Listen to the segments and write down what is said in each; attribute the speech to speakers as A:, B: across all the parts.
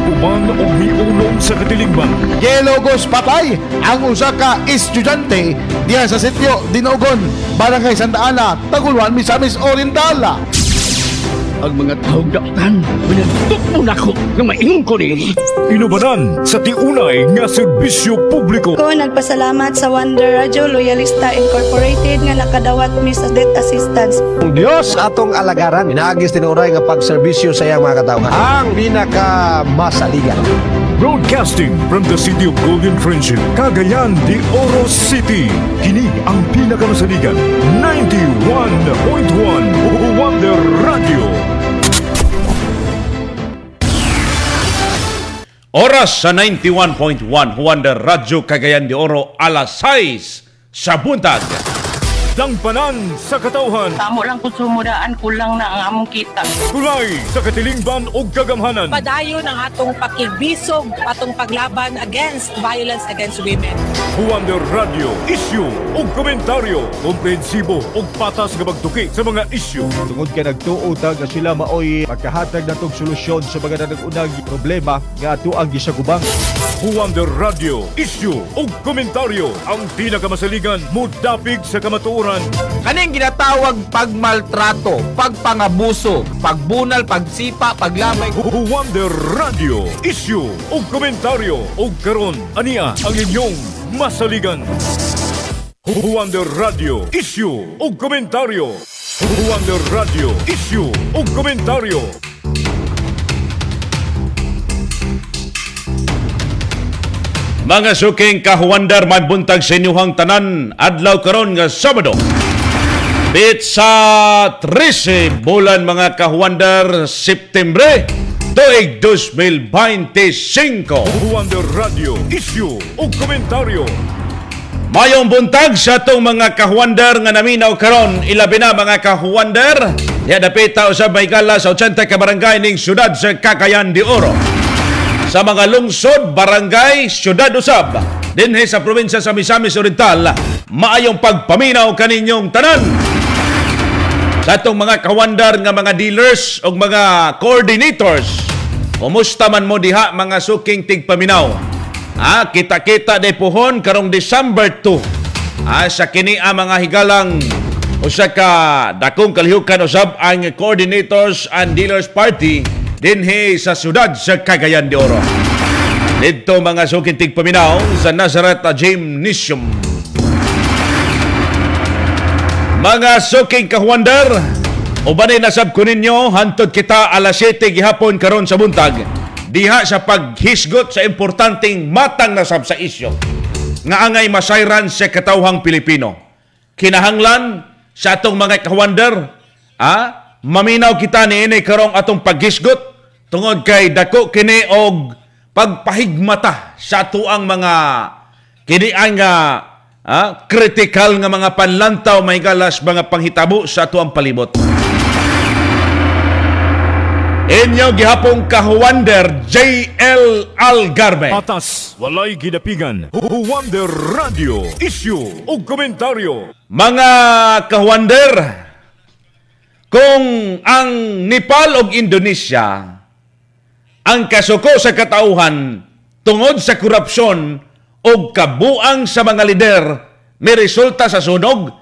A: Human o miulong sa katilingban.
B: Gelogos patay ang usa ka estudyante diha sa sitio Dinogon, Barangay Santa Ana, Taguluan, Misamis Oriental.
C: Ang mga taong daotan, pinagtok mo na ako na maingon ko rin.
A: Inubanan sa tiunay nga serbisyo publiko.
D: Ko nagpasalamat sa Wonder Radio Loyalista Incorporated nga nakadawat mi sa death assistance.
E: Ang Diyos atong alagaran, inaagis tinuray nga pagserbisyo sa iyang mga katawhan. Ang pinakamasaligan.
A: Broadcasting from the city of Golden Friendship, Cagayan de Oro City. Kini ang pinakamasaligan, 91.1 Wonder Radio.
F: Oras sa 91.1 Wonder Radio Cagayan de Oro, alas 6 sa buntag.
A: Dangpanan sa katauhan.
G: Tamo lang kung sumudaan, kulang na ang among kita.
A: Kulay sa katilingban o kagamhanan.
H: Padayon ang atong pakigbisog, atong paglaban against violence against women.
A: Wonder Radio, issue o komentaryo. Komprehensibo o patas nga magtuki sa mga issue.
I: Tungod ka nagtuotag na sila maoy magkahatag na itong solusyon sa mga nanagunang problema nga ato ang gisagubang.
A: Wonder Radio, issue o komentaryo. Ang pinakamasaligan, mudapig sa kamatuoran.
J: Kaning ginatawag pagmaltrato, pagpangabuso, pagbunal, pagsipa, paglamay.
A: Wonder Radio, issue o komentaryo. O karon, ania ang inyong masaligan. Wonder Radio, issue o komentaryo. Wonder Radio, issue o komentaryo.
F: Mga suking kahuwandar, may buntag sa inyong tanan, adlaw karon nga Sabado. Sa 13 bulan mga kahuwandar, Septembre, tuig 2025.
A: Wonder Radio, issue o komentaryo.
F: Mayong buntag sa itong mga kahuwandar nga naminaw karon, ilabi na mga kahuwandar, yadapita usab may gala sa 80 ka barangay ning syudad sa Cagayan de Oro. Sa mga lungsod, barangay, syudad usab, dinhi sa probinsya sa Misamis Oriental, maayong pagpaminaw kaninyong tanan. Sa itong mga kawandar nga mga dealers o mga coordinators, kumusta man mo diha mga suking tigpaminaw? Kita-kita de pohon karong December 2. Sa kini mga higalang usa ka dakong kalihukan usab ang coordinators and dealers party dinhi sa siyudad sa Cagayan de Oro. Dito mga suking tigpaminaw sa Nazareth Gymnasium. Mga suking kahuandar, ubanay nasab ko ninyo, hantod kita alas 7 gihapon karon sa buntag, diha sa paghisgot sa importanteng matang nasab sa isyo nga angay masayran sa katawhang Pilipino. Kinahanglan sa atong mga kahuandar, maminaw kita niini karong atong paghisgot tungod kay dako kini og pagpahigmata sa atuang mga kini ang critical nga mga panlantaw may galas mga panghitabo sa atuang palibot. Inyo gihapong kahuwander JL Algarve.
A: Patas, walay gidapigan. Wonder Radio, issue o komentaryo.
F: Mga kahuwander, kung ang Nepal o Indonesia ang kasuko sa katauhan tungod sa korupsyon o kabuang sa mga lider may resulta sa sunog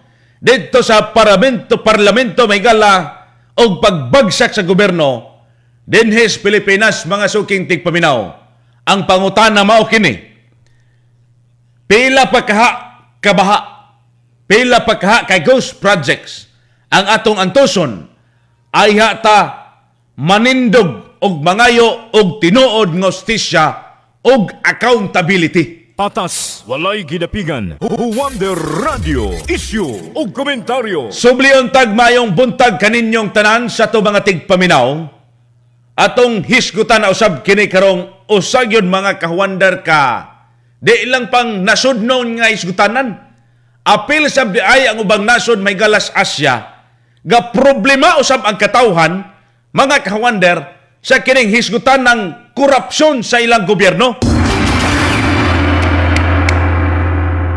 F: dito sa parlamento may gala o pagbagsak sa gobyerno dinhis Pilipinas mga suking tigpaminaw. Ang pangutana mao kini, pila pa kabaha, pila pa kay ghost projects ang atong antuson ay hata manindog og mangayo og tinuod ng hustisya og accountability.
A: Patas, walay gidapigan. Wonder Radio, issue o komentaryo.
F: Subliyon tagmayong buntag kaninyong tanan sa to mga tigpaminaw. Atong hisgutan na usab kini karong usagyon mga kahuandar ka. Di ilang pang nasudnon nga hisgutanan. Apil sab di ay ang ubang nasod may galas Asya. Ga problema usab ang katawhan mga kahuandar sa kining hisgutan ng korupsyon sa ilang gobyerno.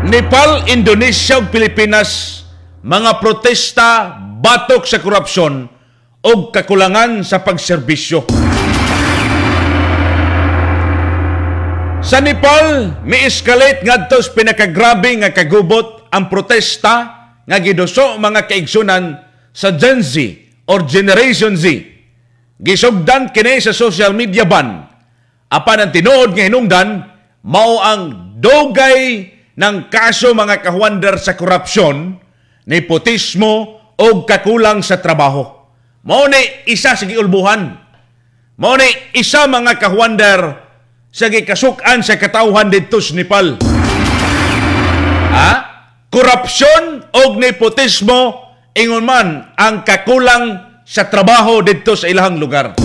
F: Nepal, Indonesia ug Pilipinas, mga protesta batok sa korupsyon o kakulangan sa pagserbisyo. Sa Nepal, mi-escalate ngadto sa pinakagrabe nga kagubot ang protesta nga giduso mga kaigsunan sa Gen Z or Generation Z. Gisugdan kini sa social media ban. Apan ang tinuod nga hinungdan mao ang dugay ng kaso mga kahuander sa korupsyon, nepotismo o kakulang sa trabaho. Mao ni isa sa giulbuhan. Mao ni isa mga kahuander sa gikasukan sa katawhan dito sa Nepal. Korupsyon o nepotismo ingon man ang kakulang sa trabaho dito sa ilahang lugar.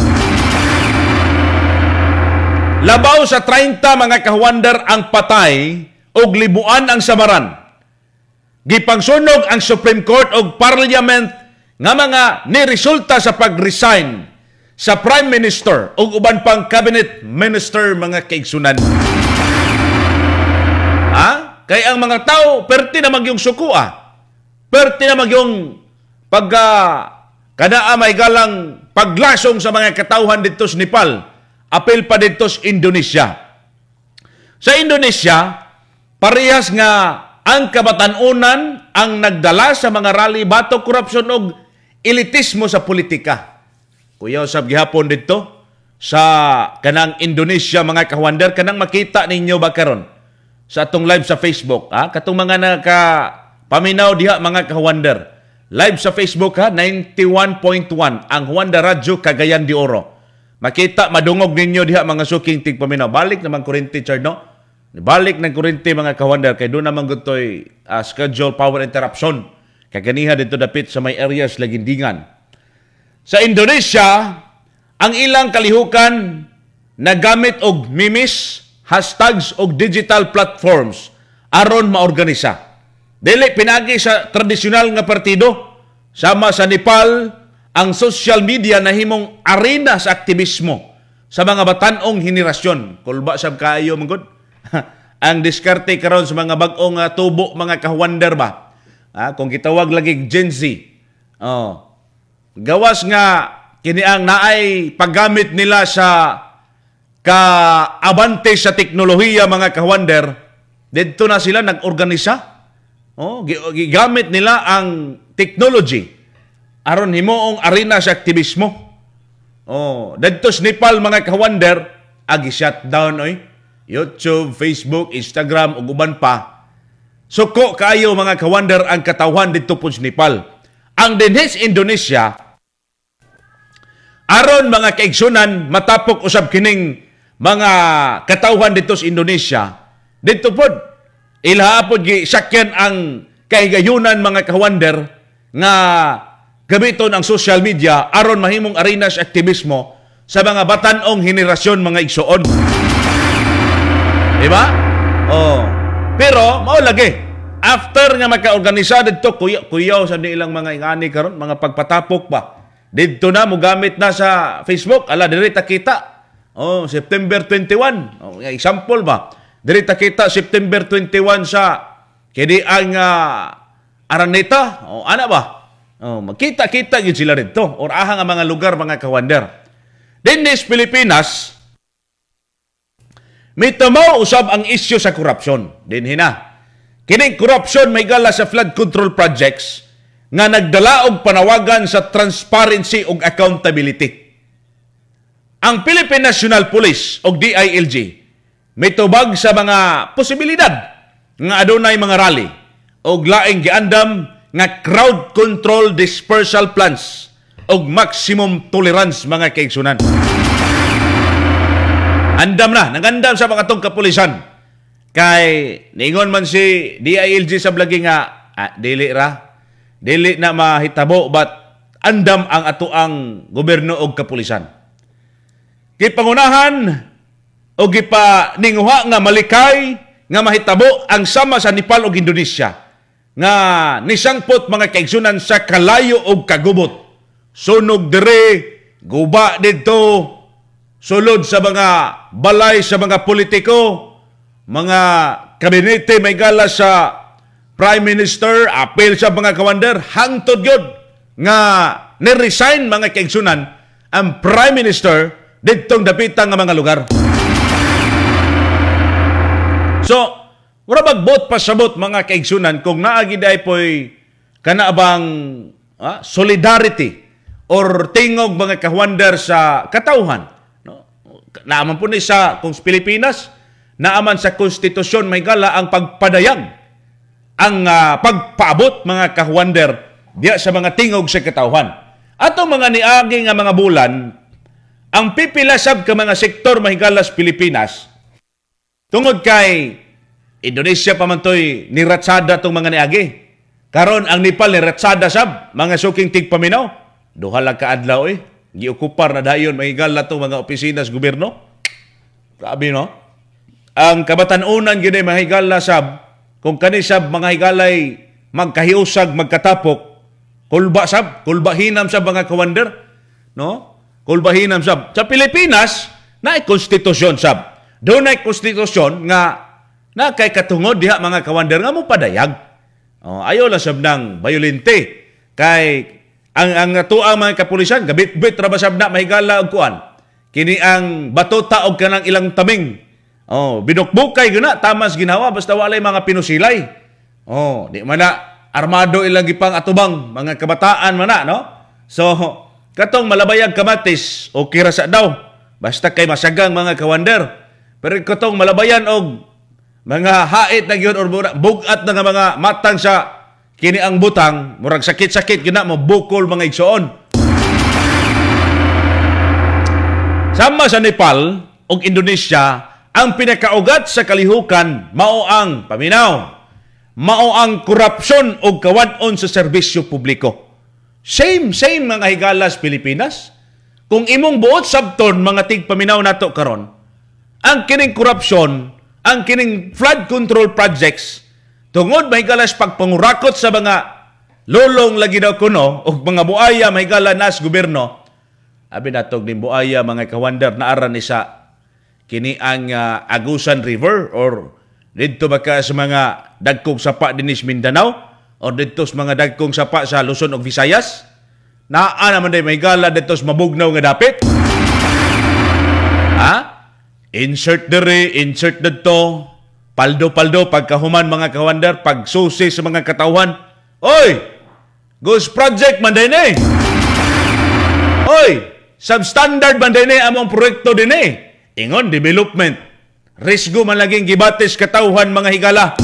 F: Labaw sa 30 mga kahuander ang patay o libuan ang samaran. Gipangsunog ang Supreme Court o Parliament nga mga niresulta sa pag-resign sa Prime Minister o uban pang Cabinet Minister mga kaigsunan. Kaya ang mga tao, perti na magyong sukua. Perti na magyong kanaa may galang paglasong sa mga katauhan dito sa Nepal. Apil pa dito sa Indonesia. Sa Indonesia, parehas nga ang kabatanunan ang nagdala sa mga rally batok korupsyon o elitismo sa politika. Kuya, usab gihapon dito sa kanang Indonesia mga kahuander, kanang makita ninyo ba karon sa atong live sa Facebook, katong mga nakapaminaw diha mga kahuander. Live sa Facebook 91.1 ang Juanda Radio Cagayan de Oro. Makita madungog ninyo diha mga suking tigpaminaw. Balik naman kuryente char no. Balik ng kuryente mga kahuander kay doon naman gutoy schedule power interruption. Kay ganiha dito dapit sa may areas lagindingan. Sa Indonesia, ang ilang kalihukan nagamit og memes, hashtags og digital platforms aron maorganisa. Dili pinagi sa tradisyonal nga partido. Sama sa Nepal, ang social media nahimong arena sa aktivismo sa mga batanong henerasyon. Kulba sab kaayo mangod. Ang diskarte karon sa mga bag-ong tubo mga kahuander ba. Kung gitawag lagi Gen Z. Gawas nga kini ang naay paggamit nila sa kaabante sa teknolohiya mga kahuander, dito na sila nag-organisa. Gigamit nila ang technology aron himuong arena sa aktivismo. Dito sa Nepal mga kahuander, agi-shutdown YouTube, Facebook, Instagram ug uban pa. Suko kaayo mga kahuander ang katawhan dito po sa Nepal. Ang dinhis Indonesia aron mga kaigsunan matapok usab kining mga katawhan dito sa Indonesia, dito po, ilhaapod sakyan ang kahigayunan mga kahuander nga gamiton ang social media aron mahimong arena sa aktivismo sa mga batanong henerasyon mga igsuon. Diba? Pero, mao lagi, after nga maka-organisa dito, kuyaw sa nilang mga ingani karon, mga pagpatapok ba, dito na mo gamit na sa Facebook, dirita kita. September 21. Example ba? Dirita kita September 21 sa kini ang Araneta. Ana ba? Magkita-kita yun sila rito. Or ahang ang mga lugar, mga kawander. Dinis Pilipinas, may tamaw usab ang isyu sa korupsyon. Dinhina. Kining korupsyon may gala sa flood control projects nga nagdala og panawagan sa transparency ug accountability. Ang Philippine National Police o DILG may tubag sa mga posibilidad nga adunay mga rally o laing giandam nga crowd control dispersal plans o maximum tolerance mga kaigsunan. Andam na, nangandam sa mga tong kapulisan. Kay niingon man si DILG sa blagi nga, dili na mahitabo but andam ang atoang gobyerno o kapulisan. Gipangunahan o gipaninguha nga malikay nga mahitabo ang sama sa Nepal ug Indonesia nga nisangpot mga kaigsunan sa kalayo ug kagubot. Sunog dire, guba dito, sulod sa mga balay sa mga politiko, mga kabinete may gala sa Prime Minister, apel sa mga kawander, hangtod yun nga niresign mga kaigsunan ang Prime Minister ditong dapitan nga mga lugar. So, wala magbot pasabot mga kaigsunan kung naagi day po'y kanaabang solidarity or tingog mga kahwander sa katauhan. No? Naaman po ni sa kung Pilipinas, naaman sa konstitusyon may gala ang pagpadayag, ang pagpaabot mga kahwander diya sa mga tingog sa katauhan. Atong mga niagi nga mga bulan, ang pipilasab ka mga sektor mahigalas Pilipinas, tungod kay Indonesia pa man to'y niratsada tong mga niagi. Karon ang Nepal niratsada sab, mga suking tigpaminaw. Duha lang kaadlaw giokupar na dayon mahigala tong mga opisina sa gobyerno. Grabe no? Ang kabatanunan gyud ay mahigala sab, kung kani sab mga higalay magkahiusag, magkatapok, kulba hinam sab mga kawander, no? Kulba hinam sab. Sa Pilipinas, naay konstitusyon sab. Doon ay konstitusyon nga na kay katungod diha mga kawander nga mo padayag. Ayaw lang sab ng bayolente. Kay ang tuang mga kapulisan, gabit-bit ra ba sab na mahigala og kuan. Kini ang batuta og kanang ilang taming. Binukbukay guna, tamas ginawa basta walay mga pinusilay. Di man na armado ilang gipang atubang mga kabataan man na, no? So, katong malabayag kamatis o kirasa daw. Basta kay masagang mga kawander. Pero katong malabayan og mga hait na gyud or bugat na nga mga matang sa kini ang butang, murag sakit-sakit gina mo bukol mga igsoon. Sama sa Nepal ug Indonesia, ang pinakaugat sa kalihukan mao ang paminaw, mao ang korupsyon ug kawad-on sa serbisyo publiko. Same mga higalas Pilipinas. Kung imong buot sabton mga tigpaminaw nato karon, ang kining korupsyon, ang kining flood control projects, tungod mahigalas pagpangurakot sa mga lolong lagi daw kuno o mga buaya mahigala nas gobyerno, abi natog ni buaya mga kawander na aran ni sa kini ang Agusan River or dito baka sa mga dagkong sapa dinis Mindanao o dito sa mga dagkong sapa sa Luzon ug Visayas, naa naman day mahigala dito sa mabugnaw nga dapit. Insert dere, insert dito, paldo-paldo, pagkahuman mga kawander, pagsusi sa mga katauhan. Oy! Ghost project man din Oy! Substandard man din among proyekto din Ingon, development. Risgo man laging gibatis katauhan mga higala.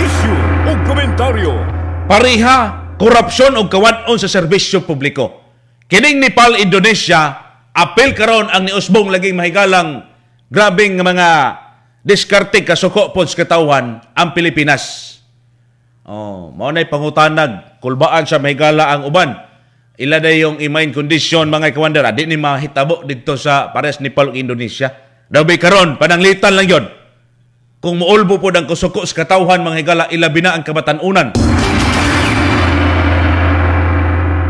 A: Issue o komentaryo.
F: Pariha, korupsyon o kawad-on sa serbisyo publiko. Kining Nepal, Indonesia, apel karon ang niusbong laging mahigalang grabing mga diskarte kasuko pod sa katauhan ang Pilipinas. Mao nay pangutanag, kulbaan sa mahigala ang uban. Ila day yung imain condition mga kawander, di ni mahitabo dito sa pares Nepal ug Indonesia. Dabi karon pananglitan lang yon. Kung muulbo pod ang kusuko sa katauhan mga higala, ilabi na ang kabatanunan.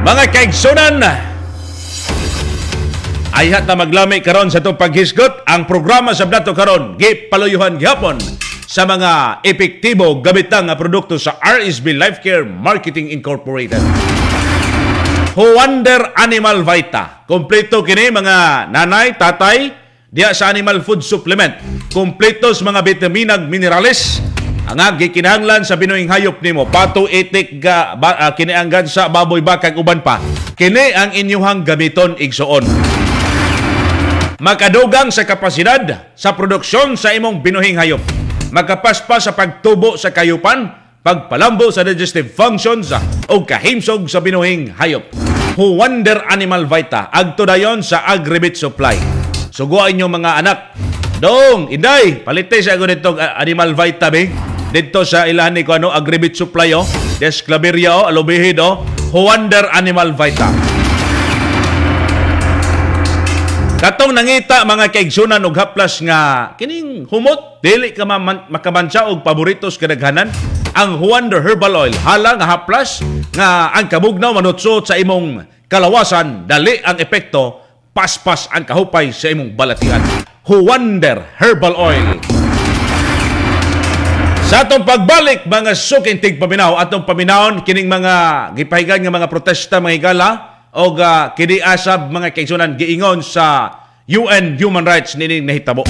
F: Mga kaigsunan, ayhat na maglami karon sa itong paghisgot. Ang programa sa dato karon gipaluyuhan gihapon sa mga epektibo gabitang nga produkto sa RSB Life Care Marketing Incorporated. Wonder Animal Vita. Kompleto kini mga nanay, tatay diya sa animal food supplement. Kompleto sa mga bitamina ug minerales ang gikinahanglan sa binuhing hayop nimo. Pato, itik, kinianggan sa baboy, baka uban pa. Kini ang inyuhang gamiton igsuon. Makadugang sa kapasidad sa produksyon sa imong binuhing hayop. Magkapaspas sa pagtubo sa kayupan, pagpalambo sa digestive functions o kahimsog sa binuhing hayop. Wonder Animal Vita. Agto dayon sa Agribit Supply. Suguan nyo mga anak. Dong, inday, palitay sa ako dito Animal Vita, dito sa ilahan ni ko, Agribit Supply, Desclaveria, Alubihid, Wonder Animal Vita. Katong nangita mga kaigsunan og haplas nga kining humot dili ka makamansa og paboritos kadaghanan ang Wonder Herbal Oil hala nga haplas nga ang kabugnaw manutsot sa imong kalawasan, dali ang epekto, paspas ang kahupay sa imong balatian. Wonder Herbal Oil. Sa atong pagbalik mga suking tigpaminaw, atong paminawon kining mga gipahigan nga mga protesta mga higala o kini asab mga kaigsunan giingon sa UN Human Rights nining nahitabo.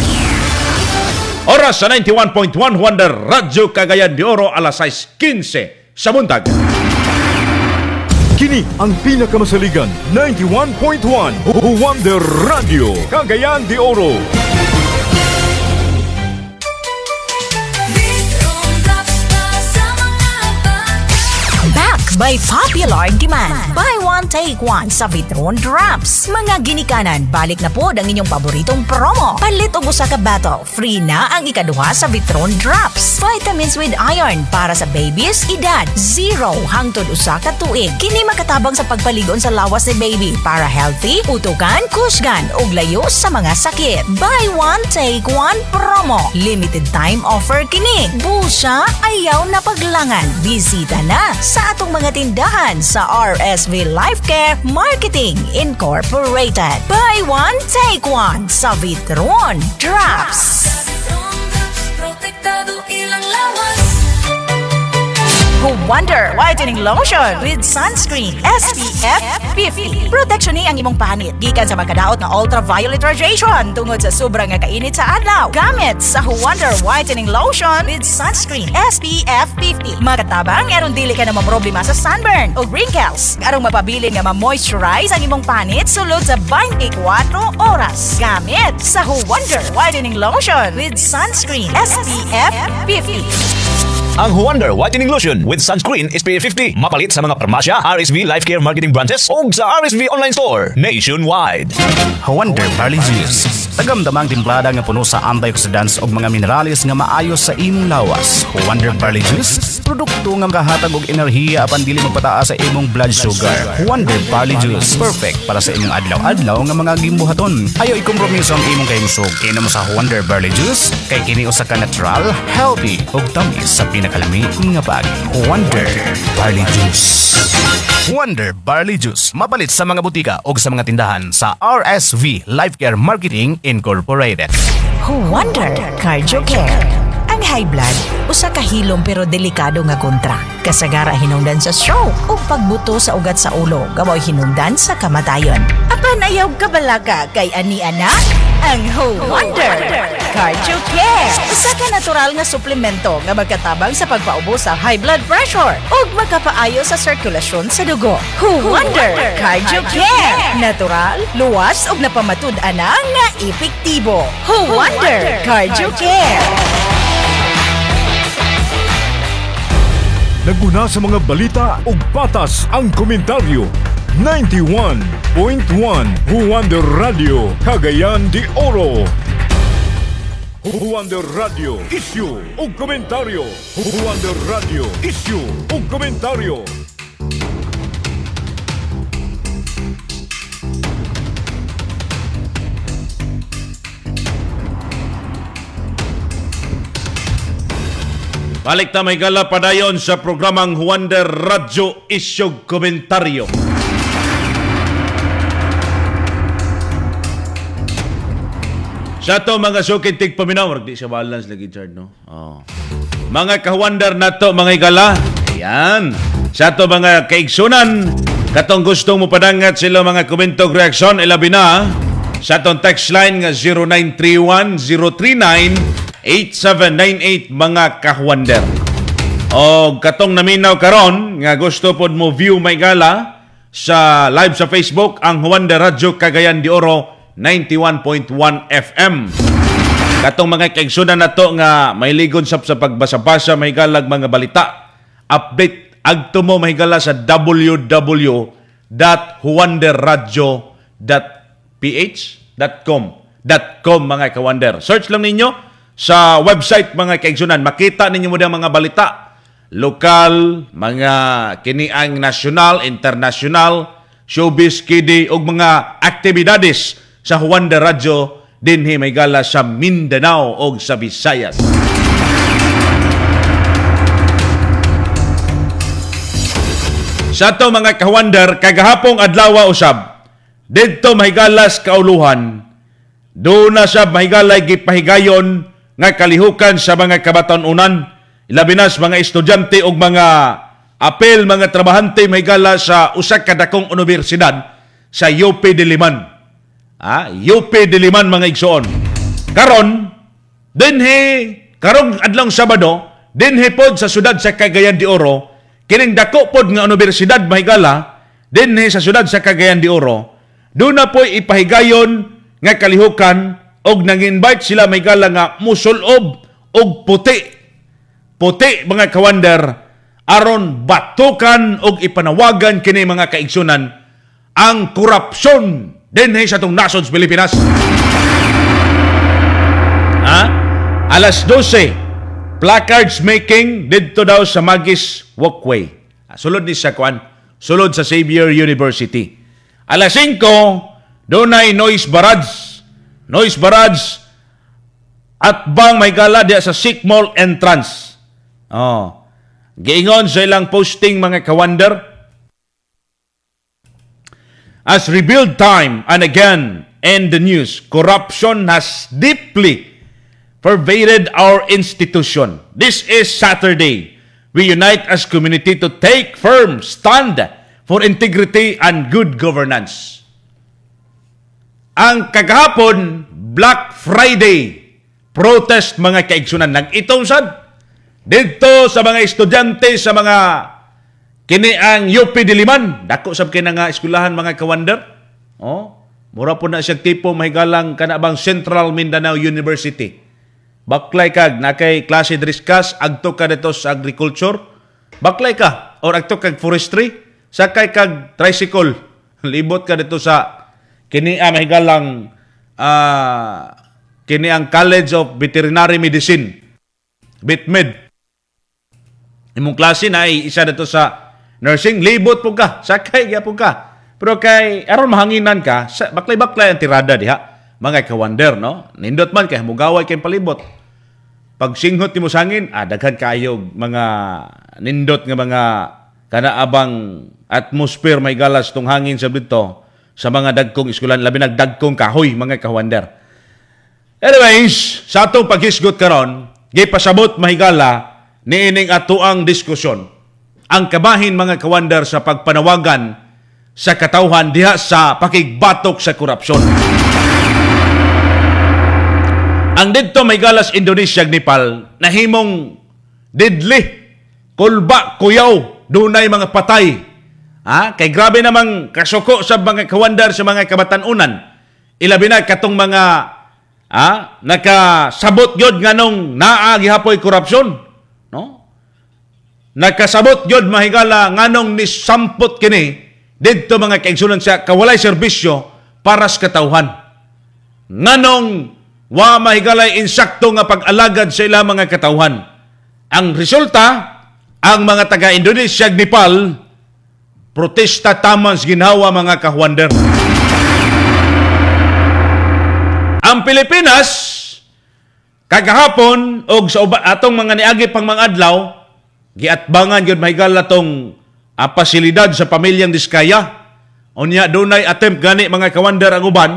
F: Oras sa 91.1 Wonder Radyo Cagayan de Oro, alas 6:15 sa buntag.
A: Kini ang pinakamasaligan 91.1 Wonder Radio Cagayan de Oro.
K: By popular demand, buy one take one sa Vitron Drops. Mga ginikanan, balik na po ang inyong paboritong promo. Palit og usa ka bottle, free na ang ikaduha sa Vitron Drops. Vitamins with iron para sa babies edad 0 hangtod usa ka tuig. Kini makatabang sa pagpaligon sa lawas ni baby para healthy, utukan, kusgan ug layo sa mga sakit. Buy one take one promo. Limited time offer kini. Busa ayaw na paglangan. Bisita na sa atong mga tindahan sa RSV Life Care Marketing Incorporated. Buy one, take one sa Vitron Drops. Protektado ilang lawas. Wonder Whitening Lotion with Sunscreen SPF 50. Protection ni ang imong panit gikan sa makadaot na ultraviolet radiation tungod sa sobrang nga kainit sa adlaw. Gamit sa Wonder Whitening Lotion with Sunscreen SPF 50. Makatabang aron dili ka na maproblema sa sunburn o wrinkles. Aron mapabilin nga ma-moisturize ang imong panit sulod sa 24 oras. Gamit sa Wonder Whitening Lotion with Sunscreen SPF 50.
L: Ang Wonder Whitening Lotion with Sunscreen SPF 50 mapalit sa mga parmasya, RSV Life Care Marketing Branches o sa RSV Online Store nationwide.
M: Wonder Barley Juice. Tagamdamang timplada nga puno sa antioxidants o mga minerales nga maayo sa imong lawas. Wonder Barley Juice, produkto nga makahatag og enerhiya apan dili magpataas sa imong blood sugar. Wonder Barley Juice, perfect para sa imong adlaw-adlaw nga mga gimbuhaton. Ayaw ikompromiso ang imong kahimsog. Inom sa Wonder Barley Juice kay kini usa ka natural, healthy ug tamis sa pinakalami nga bag. Wonder Barley Juice. Wonder Barley Juice mapalit sa mga butika o sa mga tindahan sa RSV Life Care Marketing Incorporated.
K: Wonder Cardio Care. Ang high blood, usa ka hilom pero delikado nga kontra. Kasagara hinungdan sa stroke o pagbuto sa ugat sa ulo, gamoy hinungdan sa kamatayon. Apan ayaw kabalaka kay ani-ana ang Wonder Cardio Care. Usa ka natural nga suplemento nga magkatabang sa pagpaubo sa high blood pressure ug magkapaayo sa sirkulasyon sa dugo. Wonder Cardio Care. Natural, luwas ug napamatud-ana nga epektibo. Wonder Cardio Care.
A: Naguna sa mga balita ug patas ang komentaryo. 91.1 Wonder Radio Cagayan de Oro. Wonder Radio Issue ug komentaryo. Wonder Radio Issue ug komentaryo.
F: Balik ta may gala padayon sa programang Wonder Radio Issue Komentaryo. Sa to mga sukintig paminaw, di siya balance lagi chard, no? Oh. Mga ka-wonder na to, mga igala. Ayan. Sa to mga kaigsunan, katong gustong mo padangat sila mga komento reaksyon, ilabi na sa tong text line nga 0931-039-8798 mga ka-wonder. O katong naminaw karon nga gusto pod mo view may gala sa live sa Facebook ang Wonder Radio Cagayan de Oro 91.1 FM. Katong mga kaigsunan na to nga may ligon sa pagbasa-basa may galag mga balita. Update agto mo may gala sa www.wonderradio.ph.com mga ka-wonder. Search lang ninyo sa website mga kaigsunan. Makita ninyo mo ang mga balita. Lokal, mga kiniang national, international, showbiz, kidi, o mga aktibidades sa Wonder Radio dinhi may gala sa Mindanao o sa Visayas. Sa to mga ka-wonder, kagahapong adlaw usab, didto mahigalas kauluhan, doon na siya mahigalay gipahigayon nga kalihukan sa mga kabataon-unan, ilabi na sa mga estudyante o mga apel, mga trabahante mahigala sa usa ka dakong universidad sa UP Diliman. UP Diliman mga igsoon. Karon, dinhi karong adlong Sabado, dinhi pod sa siyudad sa Cagayan de Oro, kining dako pod nga Universidad Mahigala, dinhi sa siyudad sa Cagayan de Oro, doon na po'y ipahigayon nga kalihukan og nang-invite sila Mahigala nga musulob og puti mga kawander aron batukan og ipanawagan kini mga kaigsunan ang korupsyon dinhi sa tong nasod sa Pilipinas. Alas 12, placards making dito daw sa Magis Walkway. Sulod ni sa kwan, sulod sa Xavier University. Alas 5, doon ay noise barrage at bang Mahigala diya sa Sick Mall entrance. Giingon sa ilang posting mga kawander, as revealed time and again in the news, corruption has deeply pervaded our institution. This is Saturday. We unite as community to take firm stand for integrity and good governance. Ang kagahapon, Black Friday protest mga kaigsunan, nag-itong sad dito sa mga estudyante sa mga kini ang UP Diliman. Dako sab kay nga eskwelahan mga kawander. Mura po na siya tipo mahigalang kanabang Central Mindanao University. Baklay kag nakay klase driskas, agto ka dito sa agriculture, baklay ka or agto kag forestry, sakay kag tricycle, libot ka dito sa kini mahigalang kini ang College of Veterinary Medicine, BITMED. Imong klase na ay isa dito sa nursing, libot po ka, sakay gyapon ka. Pero kay aron mahanginan ka, baklay-baklay ang tirada diha. Mga kawander, no? Nindot man kay mugaway kay palibot. Pag singhot nimo sangin, daghan kayo mga nindot nga mga kanaabang atmosphere may galas tong hangin sa dito sa mga dagkong eskwelahan, labi nagdagkong kahoy mga kawander. Anyways, sa atong paghisgot karon, gipasabot mahigala niining atoang diskusyon. Ang kabahin mga kawander sa pagpanawagan sa katawhan diha sa pakigbatok sa korupsyon. Ang dito may galas Indonesia Nepal nahimong didli, kulba, kuyaw, dunay mga patay. Kay grabe namang kasuko sa mga kawandar sa mga kabatanunan. Ilabi na katong mga nakasabot yod nganong naagihapoy korupsyon. No? Nakasabot yod mahigala nganong nisampot kini dito mga kaigsunan sa kawalay serbisyo para sa katawhan. Nganong wa mahigalay insakto nga pag-alagad sa ilang mga katawhan. Ang resulta, ang mga taga-Indonesia, Nepal, protesta taman sa ginhawa mga kahuander. Ang Pilipinas, kagahapon, o sa atong mga niagi pang mga adlaw, giatbangan yun mahigala tong pasilidad sa pamilyang Diskaya. Unya, dunay attempt gani mga kawander ang uban,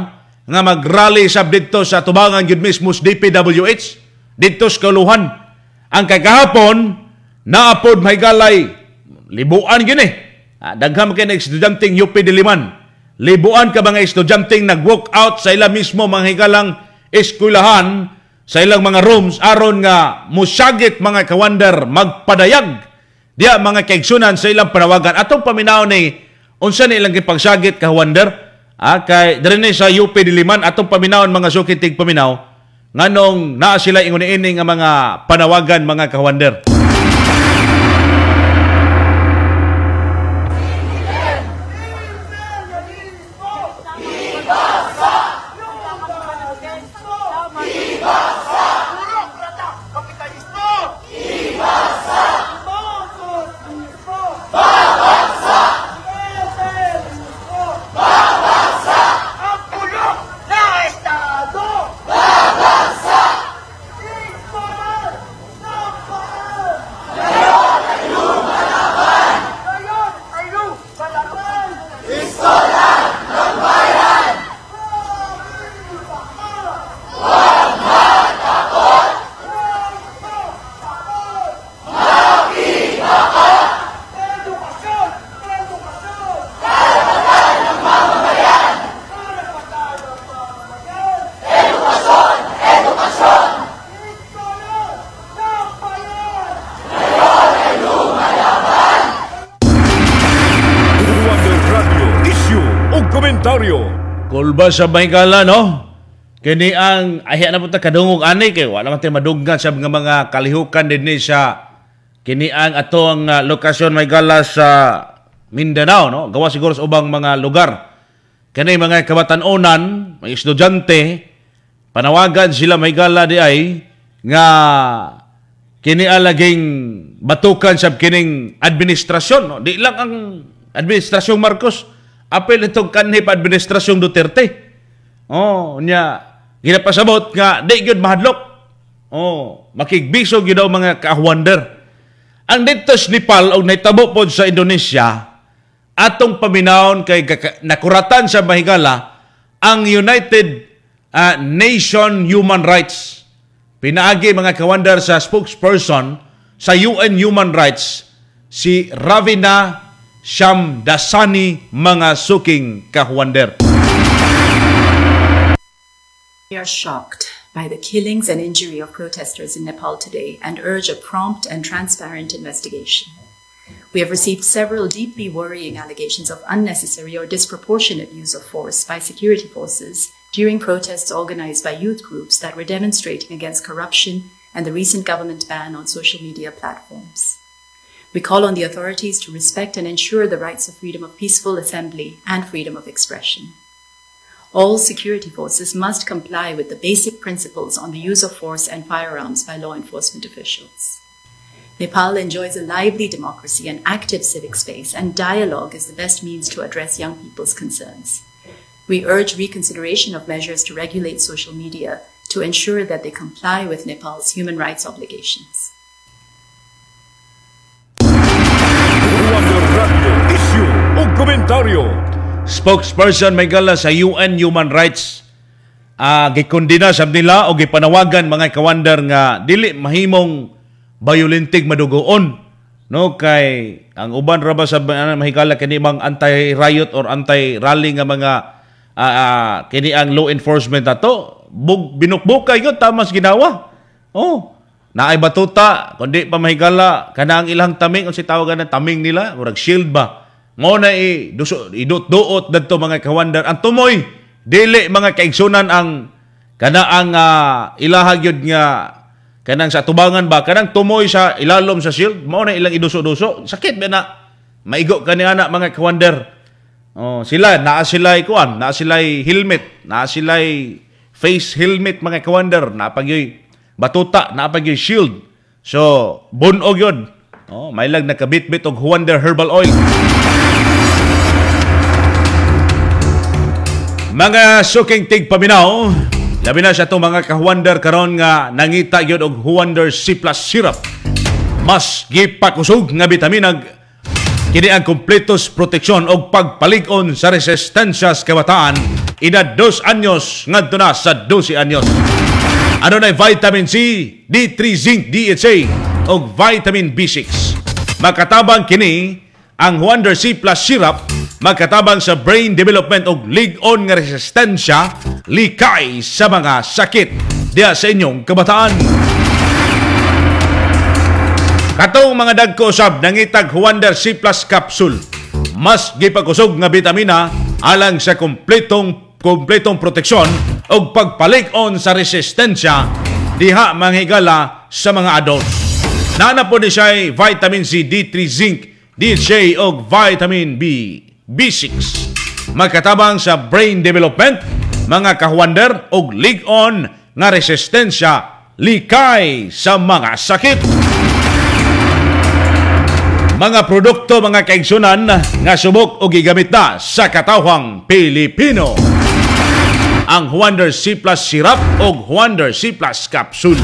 F: nga mag-rally sab dito sa tubangan yun mismo sa DPWH dito sa Kaluhan. Ang kagahapon naapod mahigalay libuan gini. Dagham kay estudyanteng UP Diliman. Libuan ka mga estudyanteng nag-walk out sa ilang mismo mga higalang eskwelahan sa ilang mga rooms aron nga musagit mga kawander magpadayag diya mga kaigsunan sa ilang panawagan. Atong paminaw ni unsa ni ilang gipagsagit kawander? Kay diri sa UP Diliman atong paminawon mga sukitig paminaw nganong naa sila inguni-ini nga mga panawagan mga kawander.
A: komentaryo.
F: Kulba sa Baykala, no? Kini ang ahiya na po ta kadungog ani kay wala man tayo madunggan sa mga kalihukan din ni sa kini ang atong lokasyon Baykala sa Mindanao, no? Gawa siguro sa ubang mga lugar. Kani mga kabatan-onan, mga estudyante, panawagan sila Baykala di ay nga kini alaging batukan sa kining administrasyon, no? Di lang ang administrasyong Marcos, apel itong kanhip administrasyong Duterte. Nya ginapasabot nga di gyud mahadlok. Makigbisog gyud daw mga ka-wonder. Ang dito sa Nepal o naitabo pod sa Indonesia, atong paminawon kay nakuratan sa Mahigala ang United Nation Human Rights. Pinaagi mga ka-wonder sa spokesperson sa UN Human Rights, si Ravina Shamdasani mga suking ka-wonder.
N: We are shocked by the killings and injury of protesters in Nepal today and urge a prompt and transparent investigation. We have received several deeply worrying allegations of unnecessary or disproportionate use of force by security forces during protests organized by youth groups that were demonstrating against corruption and the recent government ban on social media platforms. We call on the authorities to respect and ensure the rights of freedom of peaceful assembly and freedom of expression. All security forces must comply with the basic principles on the use of force and firearms by law enforcement officials. Nepal enjoys a lively democracy and active civic space, and dialogue is the best means to address young people's concerns. We urge reconsideration of measures to regulate social media to ensure that they comply with Nepal's human rights obligations.
A: Issue o komentaryo.
F: Spokesperson Baykala sa UN Human Rights gikondina sab nila o gipanawagan mga ka-wonder nga dili mahimong bayulentig madugoon, no? Kay ang uban ra ba sa Mahigala kini bang anti-riot or anti-rally nga mga kini ang law enforcement ato binukbukay gyud tamas ginawa. Naay batuta kundi pa Mahigala kana ang ilang taming unsa tawagan ng taming nila murag shield ba. Mo na idot-duot dadto mga ka-wonder ang tumoy dili mga kaigsunan ang kana ang ilahag yun nga kanang sa tubangan ba kanang tumoy sa ilalom sa shield mo na ilang iduso-duso sakit ba na maigo kani ana mga ka-wonder. Sila naa sila kuan naa sila helmet naa sila face helmet mga ka-wonder naa pagyoy batuta naa pagyoy shield so bunog yun. May lang nakabit-bit og Wonder Herbal Oil. Mga suking tigpaminaw, labi na siya itong mga ka-wonder karon nga nangita yun og Wonder C+ Syrup. Mas gipakusog nga bitaminag kini ang kompletos proteksyon og pagpalig-on sa resistensya sa kabataan edad 2 anyos ngadto na sa 12 anyos. Ano na vitamin C, D3 zinc, DHA og vitamin B6. Makatabang kini ang Wonder C+ Syrup magkatabang sa brain development og lig-on nga resistensya likay sa mga sakit diya sa inyong kabataan. Katong mga dagko usab nangitag Wonder C+ capsule mas gipakusog nga bitamina alang sa kompletong proteksyon og pagpalig-on sa resistensya diha manghigala sa mga adults. Naana po ni siya vitamin C, D3 zinc, DHA og vitamin B6. Magkatabang sa brain development, mga ka-wonder og lig-on nga resistensya likay sa mga sakit. Mga produkto mga kaigsunan nga subok o gigamit na sa katawhang Pilipino. Ang Wonder C+ Syrup o Wonder C+ Capsule.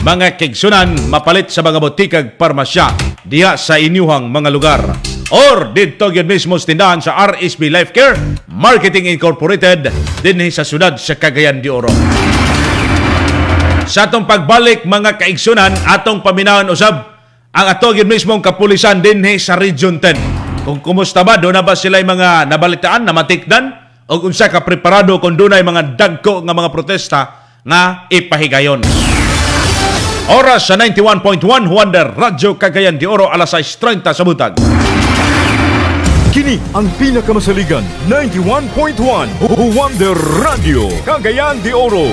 F: Mga kaigsunan mapalit sa mga butikag parmasya diha sa inyuhang mga lugar. Or dito yun mismo tindahan sa RSB Life Care Marketing Incorporated dinhi sa siyudad sa Cagayan de Oro. Sa atong pagbalik mga kaigsunan, atong paminawan usab ang ato yun mismong kapulisan dinhi sa Region 10. Kung kumusta ba, doon na ba sila mga nabalitaan, na matikdan? O kung sa kapreparado kung doon ay mga dagko nga mga protesta nga ipahigayon. Oras sa 91.1 Wonder Radyo Cagayan de Oro, alas 6:30 sa buntag.
A: Kini ang pinakamasaligan 91.1 Wonder Radio, Cagayan de Oro.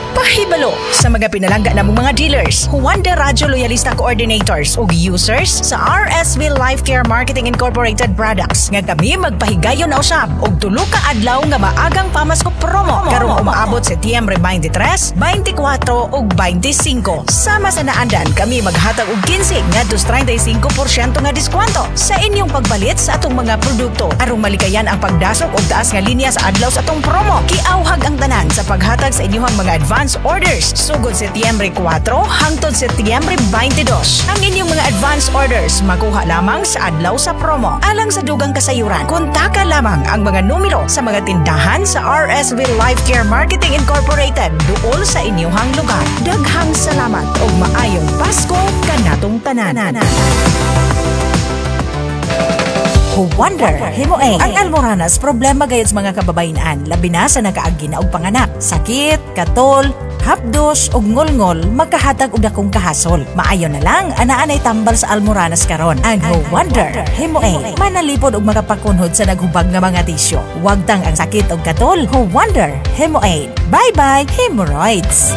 K: Pahibalo sa mga pinalangga namong mga dealers, Wonder Radio Loyalista Coordinators ug users sa RSV Life Care Marketing Incorporated Products nga kami magpahigayon na usab og tulo ka adlaw nga maagang pamasko promo karong umaabot Setyembre 23, 24 ug 25. Sama sa naandan kami maghatag og 15 ngadto 35% nga diskwento sa inyong pagbalit sa atong mga produkto aron malikayan ang pagdasok og taas nga linya sa adlaw sa atong promo. Kiauhag ang tanan sa paghatag sa inyong mga advance orders sugod Setyembre 4 hangtod Setyembre 22. Ang inyong mga advance orders makuha lamang sa adlaw sa promo. Alang sa dugang kasayuran, kontaka lamang ang mga numero sa mga tindahan sa RSV Life Care Marketing Incorporated duol sa inyong lugar. Daghang salamat ug maayong Pasko kanatong tanan. Wonder Himoay. Ang Almoranas problema gayud sa mga kababayenan labi na sa nakaagi na og panganak, sakit, katol, hapdos ug ngolngol magkahatag og dakong kahasol. Maayo na lang ana-anay tambal sa Almoranas karon. Ang Wonder Himoay manalipod og makapakunhod sa naghubag nga mga tisyo. Wag tang ang sakit og katol. Wonder Himoay. Bye-bye hemorrhoids.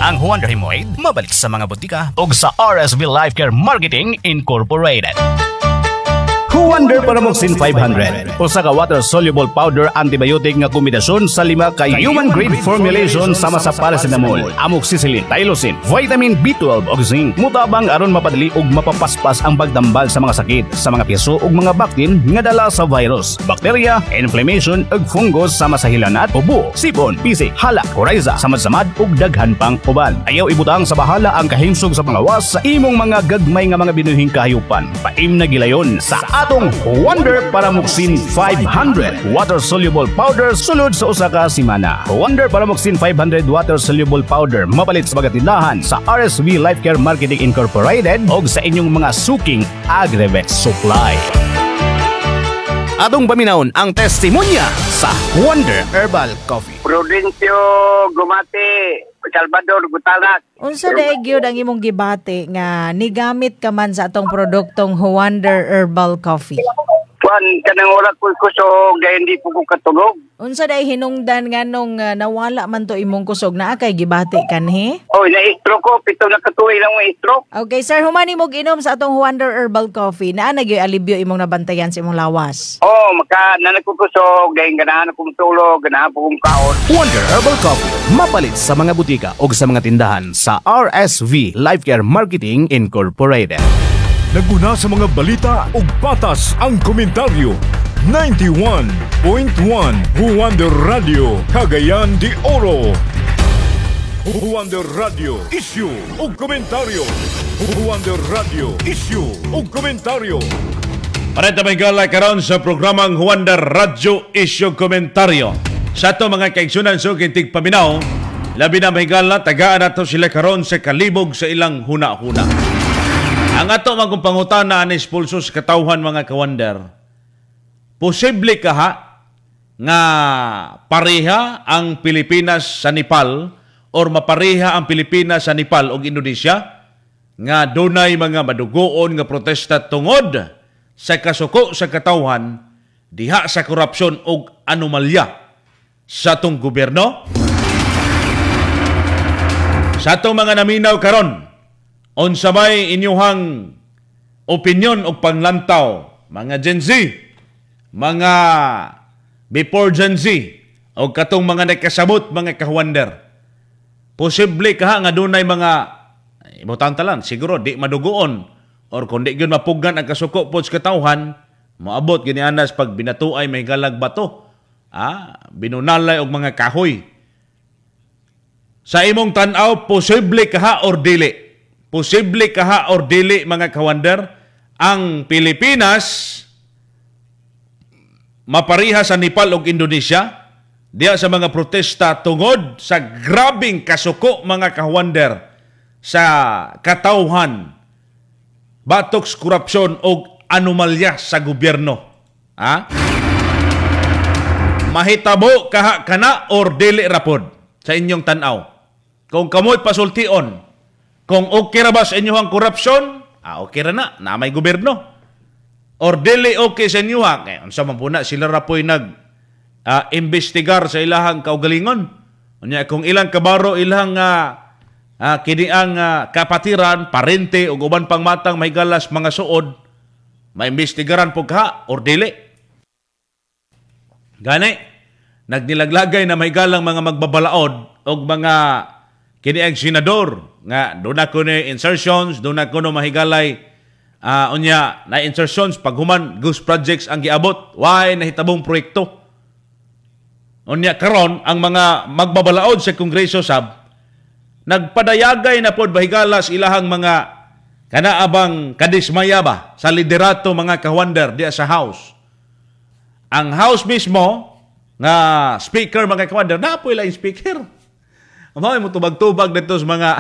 M: Ang Wonder Himoid mabalik sa mga butika ug sa RSV Life Care Marketing Incorporated. Wonder Paramoxin 500. Usa ka water-soluble powder antibiotic nga kombinasyon sa 5 ka human-grade formulation sama sa paracetamol, amoxicillin, tylosin, vitamin B12 ug zinc. Mutabang aron mapadali ug mapapaspas ang pagtambal sa mga sakit sa mga piso ug mga baktin nga dala sa virus, bakterya, inflammation ug fungus sama sa hilanat, ubo, sipon, pisik, hala, coryza, samad-samad ug daghan pang uban. Ayaw ibutang sa bahala ang kahingsog sa pangawas sa imong mga gagmay nga mga binuhing kahayupan. Paim na gilayon sa atong Wonder Paramoxin 500 water-soluble powder sulod sa usa ka semana. Wonder Paramoxin 500 water-soluble powder mapalit sa mga tindahan sa RSV Life Care Marketing Incorporated o sa inyong mga suking Agrivex supply. Atong paminawon ang testimonya sa Wonder Herbal Coffee.
O: Prudencio Gumati, Salvador Gutalat.
P: Unsa daig gyud ang imong gibati nga nigamit ka man sa atong produktong Wonder Herbal Coffee?
O: Kuan kanang ora ko kusog gay hindi po ko katulog.
P: Unsa day hinungdan nganong nawala man to imong kusog naa kay gibati kanhi?
O: Oh, na-stroke ko pito na katuig lang mo stroke.
P: Okay, sir, humani mo ginom sa atong Wonder Herbal Coffee. Naa na gyud alibyo imong nabantayan sa imong lawas.
O: Oh, maka nanagkukusog gay ganahan akong tulog, ganahan po kong kaon.
M: Wonder Herbal Coffee mapalit sa mga butika o sa mga tindahan sa RSV Life Care Marketing Incorporated.
A: Naguna sa mga balita ug patas ang komentaryo. 91.1 Wonder Radio, Cagayan de Oro. Wonder Radio, issue ug komentaryo. Wonder Radio, issue ug komentaryo.
F: Parenta may galay karon sa programang Wonder Radio, issue komentaryo. Sa to mga kaigsunan so kintig paminaw, labi na may gala tagaan nato sila karon sa kalibog sa ilang huna-huna. Ang ato magong pangutana anis pulso sa katawhan mga ka-Wonder. Posible kaha nga pareha ang Pilipinas sa Nepal or mapareha ang Pilipinas sa Nepal ug Indonesia nga dunay mga madugoon nga protesta tungod sa kasuko sa katawhan diha sa korupsyon ug anomalya sa atong gobyerno? Sa atong mga naminaw karon, unsa may inyuhang opinion o panglantaw, mga Gen Z, mga before Gen Z, o katong mga nakasabot, mga ka-Wonder. Posible ka nga dunay mga, ibutang talan, siguro di madugoon, or kung di yun mapugan ang kasuko po sa katawhan, maabot ginianas pag binatuay may galag bato, binunalay og mga kahoy. Sa imong tanaw, posible ka or dili? Posible kaha or dili mga ka-Wonder ang Pilipinas mapariha sa Nepal ug Indonesia diya sa mga protesta tungod sa grabing kasuko mga ka-Wonder sa katawhan, batoks korupsyon ug anomalya sa gobyerno. Mahitabo kaha kana or dili rapod sa inyong tanaw? Kung kamoy pasultion, kung okay ra ba sa inyong korupsyon, okay ra na may gobyerno. or dili okay sa inyo ha. Kaya unsa man puna sila ra po'y investigar sa ilahang kaugalingon. Unya kung ilang kabaro ilang kini ang kapatiran, parente ug uban pang matang mahigalas mga suod, maimbestigaran po ka or dili. Gani, nagnilaglagay na mahigalang mga magbabalaod og mga kini ang senador nga doon ako ni insertions, doon ako no mahigalay unya na insertions pag human ghost projects ang giabot, why nahitabong proyekto. Unya karon ang mga magbabalaod sa Kongreso sab nagpadayagay na pod bahigalas ilahang mga kanaabang kadismaya ba sa liderato mga kawander diya sa House. Ang House mismo nga speaker mga kawander na po ilang speaker. Mao mo tubag-tubag dito sa mga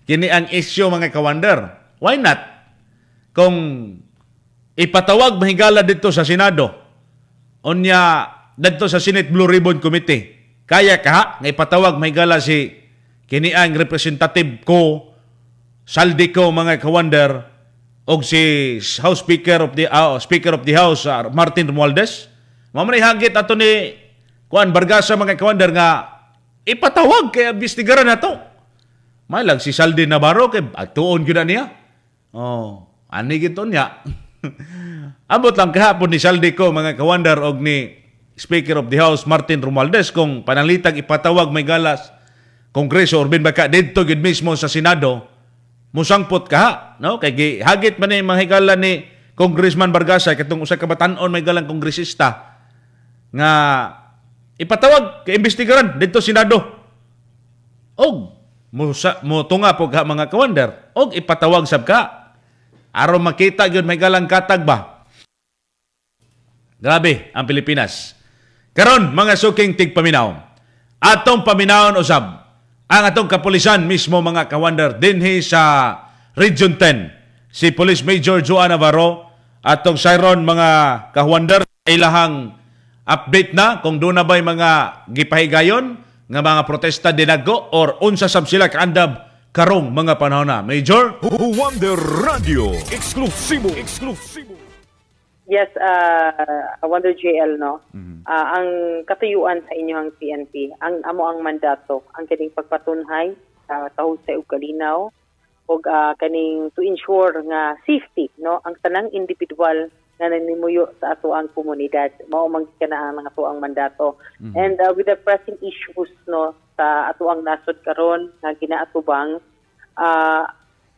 F: kini ang issue mga kawander. Why not? Kung ipatawag mahigala dito sa Senado, unya dito sa Senate Blue Ribbon Committee, kaya ka nga ipatawag mahigala si kini ang representative ko saldi ko mga kawander og si House Speaker of the House Martin Romualdez. Mamay hagit ato ni Juan Bargasa mga kawander nga ipatawag kay investigaran nato. May lang si Saldi Navarro kay atuon gyud niya. Ani gito niya. Abot lang kahapon ni Saldi ko mga kawander og ni Speaker of the House Martin Romualdez kung panalitag ipatawag may galas Kongreso or bin baka didto gid mismo sa Senado musangpot ka no kay hagit man ni mahigala ni Congressman Bargasa katong usa ka batan-on may galang kongresista nga ipatawag kay investigaran didto Senado og mo tunga po ka mga kawander og ipatawag sab ka aron makita gyud may galang katag ba. Grabe ang Pilipinas. Karon mga suking tigpaminaw. Atong paminawon usab ang atong kapulisan mismo mga kawander dinhi sa Region 10. Si Police Major Joan Navarro atong siron mga kawander ilahang update na kung doon na ba'y mga gipahigayon nga mga protesta dinaggo or unsa sab sila kaandab karong mga panahon na. Major
A: Wonder Radio eksklusibo.
Q: Yes, Wonder JL, no? Ang katuyuan sa inyong PNP, ang amo ang mandato, ang kaning pagpatunhay sa kahusay ug kalinaw ug kaning to ensure nga safety, no? Ang tanang individual na nanimuyo sa ato ang komunidad, mao man kana ang ato ang mandato. And with the pressing issues, no, sa ato ang nasod karon nga ginaatubang,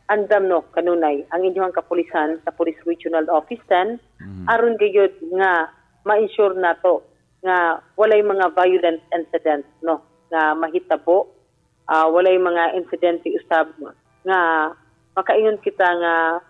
Q: andam no kanunay ang inyong kapulisan sa Police Regional Office 10 aron gayud nga ma-ensure nato nga walay mga violent incidents no nga mahitabo, walay mga insidente usab nga makaingon kita nga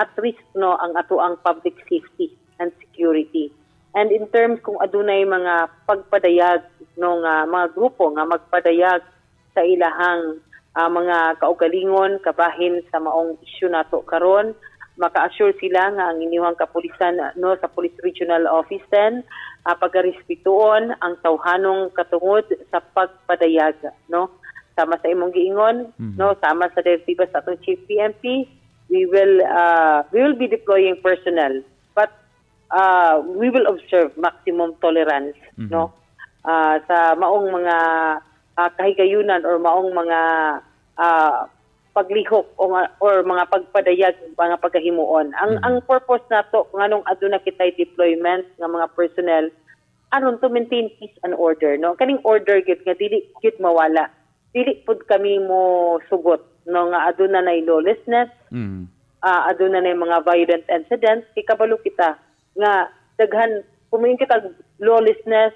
Q: at risk no ang ato ang public safety and security. And in terms kung adunay mga pagpadayag no nga mga grupo nga magpadayag sa ilahang mga kaugalingon kabahin sa maong issue nato karon, maka-assure sila nga ang inyong kapulisan no sa Police Regional Office 10 pagarespetuon ang tawhanong katungod sa pagpadayag no sama sa imong giingon no sama sa direktiba sa atong Chief PNP. We will be deploying personnel but we will observe maximum tolerance no sa maong mga kahigayunan or maong mga paglihok or mga pagpadayag mga pagkahimuon. Ang purpose nato nganong aduna kitay deployment ng mga personnel aron to maintain peace and order no. Kaning order gyud nga dili gyud mawala. Dili pud kami mo sugot no nga aduna nay lawlessness. Aduna nay mga violent incidents, ikabalo kita nga daghan kumain kita lawlessness,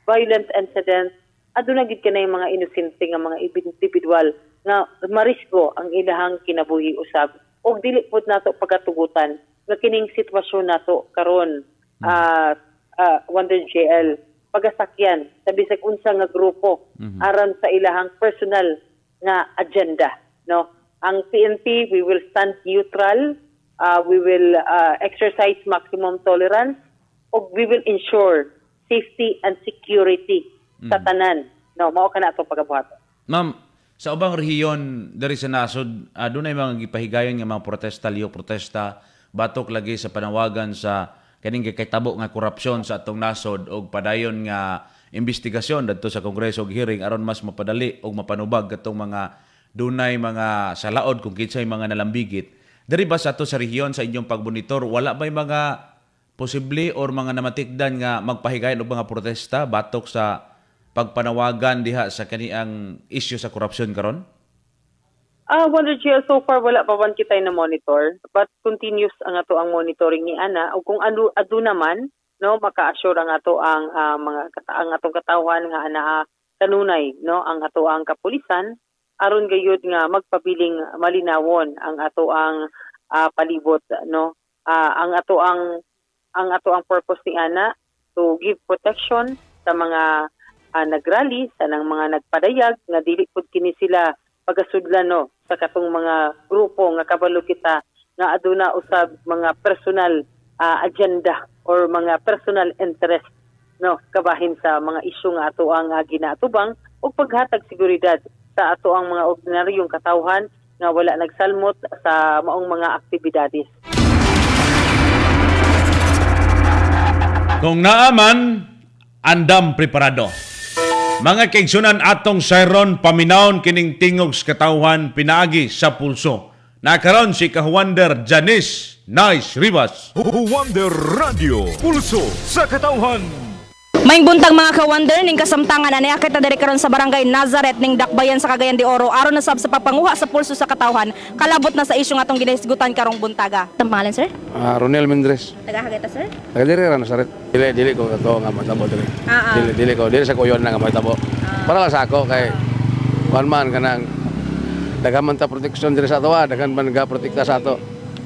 Q: violent incidents, aduna gid kanay mga inosente nga mga individual nga marisgo ang ilahang kinabuhi usab og dili pud nato pagatugutan nga kining sitwasyon nato karon Wonder JL pagasakyan sa bisag unsa nga grupo aron sa ilahang personal nga agenda no. Ang PNP, we will stand neutral, we will exercise maximum tolerance og we will ensure safety and security sa tanan. No, mao kana atong pagabuhat.
F: Ma'am, sa ubang rehiyon diri sa nasod, adunay mga gipahigayon nga mga protesta, liyo protesta, batok lagi sa panawagan sa kaning gikahitabo nga korupsyon sa atong nasod og padayon nga investigasyon dadto sa Kongreso og hearing aron mas mapadali og mapanubag katong mga dunay mga salaod kung kinsay mga nalambigit. Diri ba sa ato sa rehiyon sa inyong pagbonitor, wala ba'y mga posible or mga namatikdan nga magpahigayon og mga protesta batok sa pagpanawagan diha sa kaniang issue sa korupsyon karon?
Q: Wonder Gia, so far wala pa man kita na monitor, but continuous ang ato ang monitoring ni ana ug kung adu naman no maka-assure ang ato ang ang atong katawhan nga ana kanunay no ang ato ang kapulisan aron gayud nga magpabiling malinawon ang ato ang palibot no ang ato ang purpose ni ana to give protection sa mga nagrally sa nang mga nagpadayag nga dili pud kini sila pagasudlan no sa katong mga grupo nga kabalo kita nga aduna usab mga personal agenda or mga personal interest no kabahin sa mga isyu nga ato ang ginaatubang ug paghatag seguridad sa ato ang mga ordinaryong katawhan nga wala nagsalmot sa maong mga aktibidades.
F: Kung naaman, andam preparado. Mga kaigsunan atong sayron paminawon kining tingog sa katawhan pinaagi sa pulso. Nakaroon si Kahuwander Janice Nice Rivas.
A: Huwander Radio, pulso sa katawhan.
R: Maing buntag mga ka-wonder ning kasamtangan ani akit na diri karon sa barangay Nazareth ning Dakbayan sa Cagayan de Oro aron na sab sa pagpanguha sa pulso sa katawhan kalabot na sa isyu nga atong ginahisgutan karong buntaga. Tamalan sir?
S: Ronel Mendres.
R: Taga Hagata sir?
S: Taga diri ra Nazareth. Dili ko ato nga matabo diri. Dili ko diri sa kuyon na nga matabo. Para lang sa ako kay one man kanang daghan man ta protection diri sa ato, daghan man ga protekta sa ato.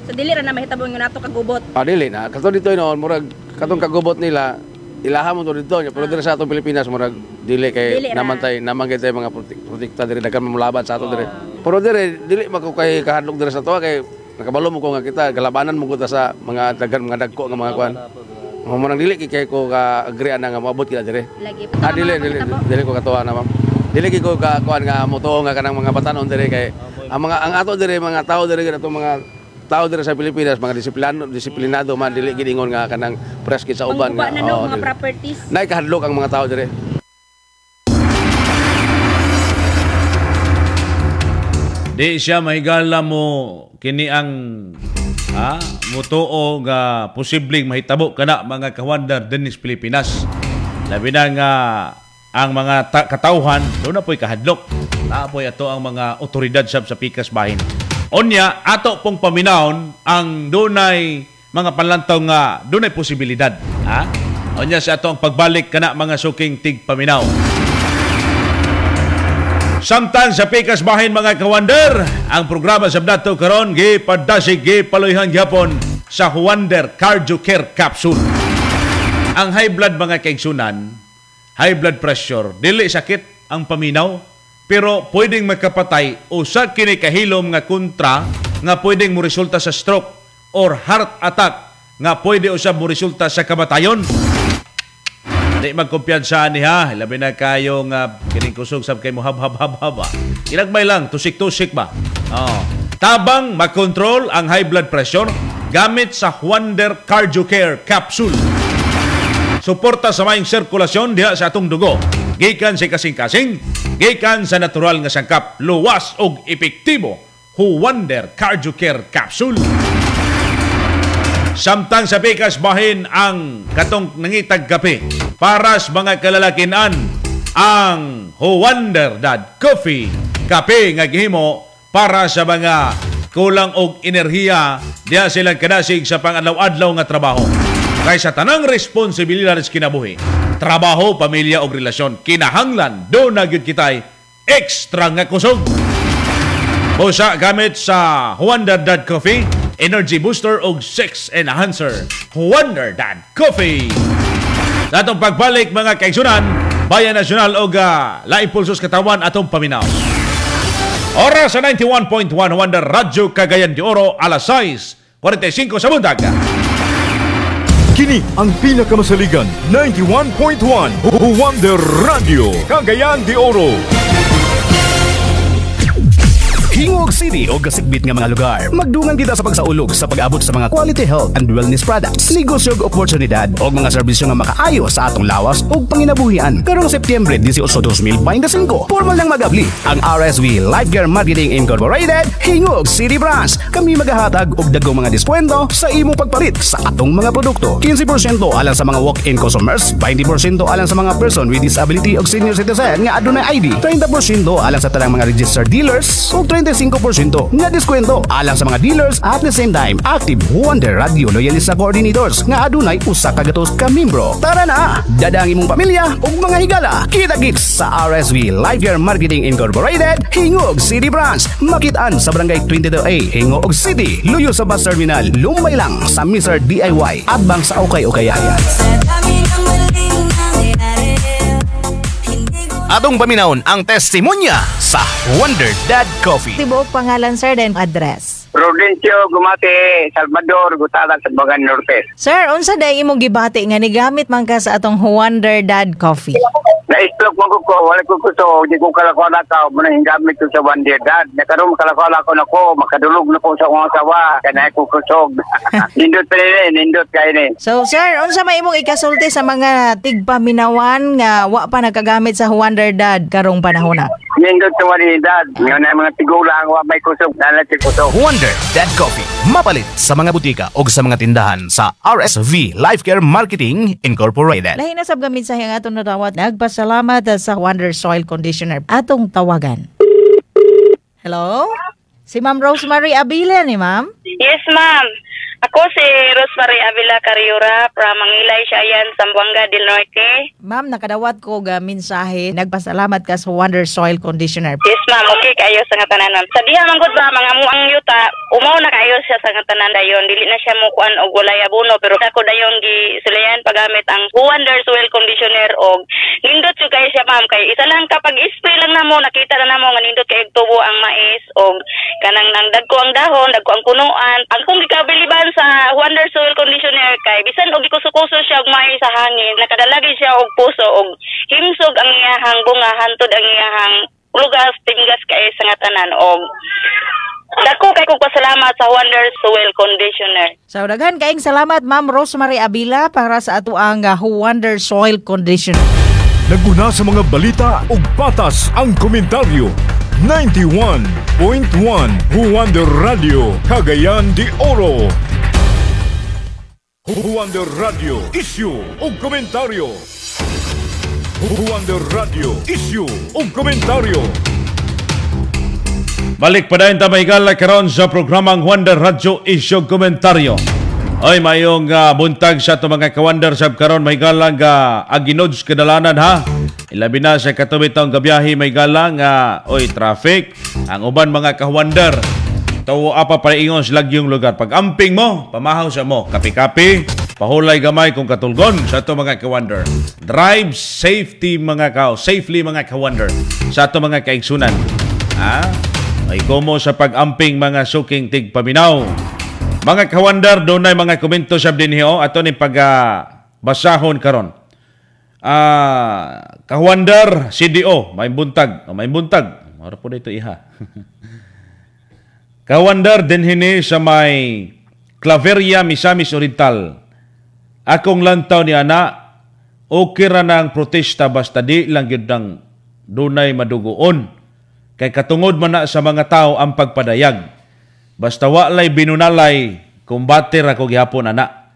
R: So dili ra na mahitabo nga nato kagubot.
S: Dili na. Kato dito noon murag katong kagubot nila ilaha mo to dito nya pero diri sa atong Pilipinas murag dili kay namantay tay mga protekta diri daghan mamulaban sa ato diri. Pero dili mako kay kahadlok diri sa ato kay nakabalo mo ko nga kita galabanan mo ko ta sa mga daghan mga dagko nga mga kuan. Mo nang dili kay ko ka agree ana nga maabot kita diri.
R: Lagi
S: dili ko katuwa na ma'am. Dili kay ko ka kuan nga moto nga kanang mga batanon diri kay ang ato diri mga tao diri ato mga tao diri sa Pilipinas mga disiplinado man dili gid ingon nga kanang preskit sa uban nga
R: mga properties.
S: Nay kahadlok ang mga tao diri.
F: Di siya mahigala mo kini ang mutuo nga posibleng mahitabo kana mga kawander dinis Pilipinas. Labi na nga ang mga katawhan do na po'y kahadlok. Na po'y ato ang mga otoridad sa pikas bahin. Onya, ato pong paminahon ang dunay mga panlantaw nga dunay posibilidad. Onya sa ato ang pagbalik kana mga suking tigpaminaw. Samtang sa pikas bahin mga kawander, ang programa sa dato karon gipadasig gipaloyhan gyapon sa Huwander Cardio Care Capsule. Ang high blood mga kaigsunan, high blood pressure, dili sakit ang paminaw. Pero pwedeng makapatay o sa kini kahilom nga kontra nga pwedeng mo resulta sa stroke or heart attack nga pwede usab mo resulta sa kamatayon. Di magkumpiyansa ni ha, labi na kayo nga kining kusog sab kay mo hab-hab-hab. Ilagmay lang, tusik-tusik ba? Tabang makontrol ang high blood pressure gamit sa Huwander Cardio Care Capsule. Suporta sa maayong sirkulasyon diha sa atong dugo. Gikan sa kasing-kasing, gikan sa natural nga sangkap, luwas og epektibo. Huwander Cardio Care Capsule. Samtang sa pikas bahin ang katong nangitag kape para sa mga kalalakinan ang Huwander Dad Coffee. Kape nga gihimo para sa mga kulang og enerhiya diha silang kadasig sa pang-adlaw-adlaw nga trabaho. Kay sa tanang responsibilidad sa kinabuhi, trabaho, pamilya o relasyon, kinahanglan do na gyud kitay extra nga kusog. Busa gamit sa Huwander Dad Coffee, energy booster o sex enhancer. Huwander Dad Coffee. Sa atong pagbalik mga kaigsunan, Bayan Nasyonal o laing pulsos katawan atong paminaw. Oras sa 91.1 Huwander Radyo Cagayan de Oro, alas 6:45 sa buntag.
A: Kini ang pinakamasaligan 91.1 Huwander Radio Cagayan de Oro.
M: Hingog City o kasigbit nga mga lugar. Magdungan kita sa pagsaulog sa pag-abot sa mga quality health and wellness products, negosyo ug oportunidad o mga serbisyo nga makaayo sa atong lawas ug panginabuhian. Karong September 18, 2025, formal nang magabli ang RSV Life Care Marketing Incorporated Hingog City Branch. Kami maghahatag og dagkong mga diskwento sa imong pagpalit sa atong mga produkto. 15% alang sa mga walk-in customers, 20% alang sa mga person with disability o senior citizen nga adunay ID, 30% alang sa tanang mga registered dealers ug 35% nga diskwento alang sa mga dealers at the same time active Wonder Radio Loyalista Coordinators nga adunay usa ka gatos ka membro. Tara na, dadang imong pamilya ug mga higala. Kita-kits sa RSV Life Care Marketing Incorporated Hingog City Branch. Makitaan sa Barangay 22A Hingog City, luyo sa bus terminal, Lumbay lang sa Mr. DIY at bang sa Ukay-Ukayayan. Atong paminawon ang testimonya sa Wonder Dad Coffee.
P: Tibuok pangalan, sir, then address.
O: Prudencio Gumate, Salvador, Gutaran, Sabagan Norte.
P: Sir, unsa day imong gibati nga nigamit man ka sa atong Wonder Dad Coffee?
O: Na-stroke mo ko, wala ko kuso, di ko kalakwala ka, muna hingamit ko sa Wonder Dad. Nakaroon kalakwala ko na ko, makadulog na ko sa kong asawa, kaya ko kusog. Nindot pa rin, nindot kayo rin.
P: So, sir, unsa may imong ikasulti sa mga tigpaminawan nga wa pa nagagamit sa Wonder Dad karong panahon na?
O: Nindot sa Wonder Dad, ngayon na mga tigulang, wa may kusog, nalatid kusog.
M: Wonder Dad Coffee, mapalit sa mga butika o sa mga tindahan sa RSV Life Care Marketing Incorporated.
P: Lahi na sab gamit sa hiyang atong narawat. Nagpasalamat sa Wonder Soil Conditioner. Atong tawagan. Hello? Si Ma'am Rosemary Abila ni Ma'am?
T: Yes, ma'am. Ako si Rosemary Avila Carriora from Mangilay, Siayan, Zamboanga del Norte.
P: Ma'am, nakadawat ko ga mensahe. Nagpasalamat ka sa Wonder Soil Conditioner.
T: Yes, ma'am. Okay kayo sa nga tanan, ma'am. Sa diha man gud ba mga muang yuta, umaw na kayo siya sa nga tanan dayon. Dili na siya mo kuan og walay abono, pero ako dayon gi sulayan pagamit ang Wonder Soil Conditioner og nindot jud kay siya, ma'am. Kay isa lang kapag spray lang namo, nakita na namo nga nindot kay tubo ang mais og kanang nang dagko ang dahon, dagko ang punuan. Ang kung gikabiliban sa Wonder Soil Conditioner kay bisan og ikusukuso siya og may sa hangin, nakadalagi siya og puso og himsog ang iyahang bunga hantod ang iyahang lugas tinggas kay sa nga tanan og dako kay kog pasalamat sa Wonder Soil Conditioner.
P: So daghan kaayong salamat Ma'am Rosemary Abila para sa ato ang Wonder Soil Conditioner.
A: Naguna sa mga balita ug patas ang komentaryo. 91.1 Wonder Radio Cagayan de Oro. Wonder Radio Issue ug komentaryo. Wonder Radio Issue ug komentaryo.
F: Balik pa dayon ta mahigala karon sa programang Wonder Radio Issue ug komentaryo. Ay mayong buntag sa ito mga ka-Wonder sab karon mahigala nga aginods kadalanan ha. Ilabi na sa katuwid taong gabiyahe mahigala nga oy traffic ang uban mga ka-Wonder. Tawo apa para ingon sila yung lugar. Pag amping mo, pamahaw sa mo. Kapi-kapi, pahulay gamay kung katulgon sa ito mga ka-Wonder. Drive safety mga safely mga ka-Wonder sa ito mga kaigsunan. May komo sa pag-amping mga suking tigpaminaw. Mga ka-Wonder, doon na mga komento sa dinhiyo. Ato ni pag-basahon karon. Ka-Wonder, CDO, may buntag. May buntag. Mara po dito iha. Ka-Wonder, dinhini sa may Claveria, Misamis Oriental. Akong lantaw ni ana, okay ra ng protesta basta di lang yun ng dunay madugoon. Kay katungod man na sa mga tao ang pagpadayag. Basta walay binunalay, kumbate ra ko gihapon ana.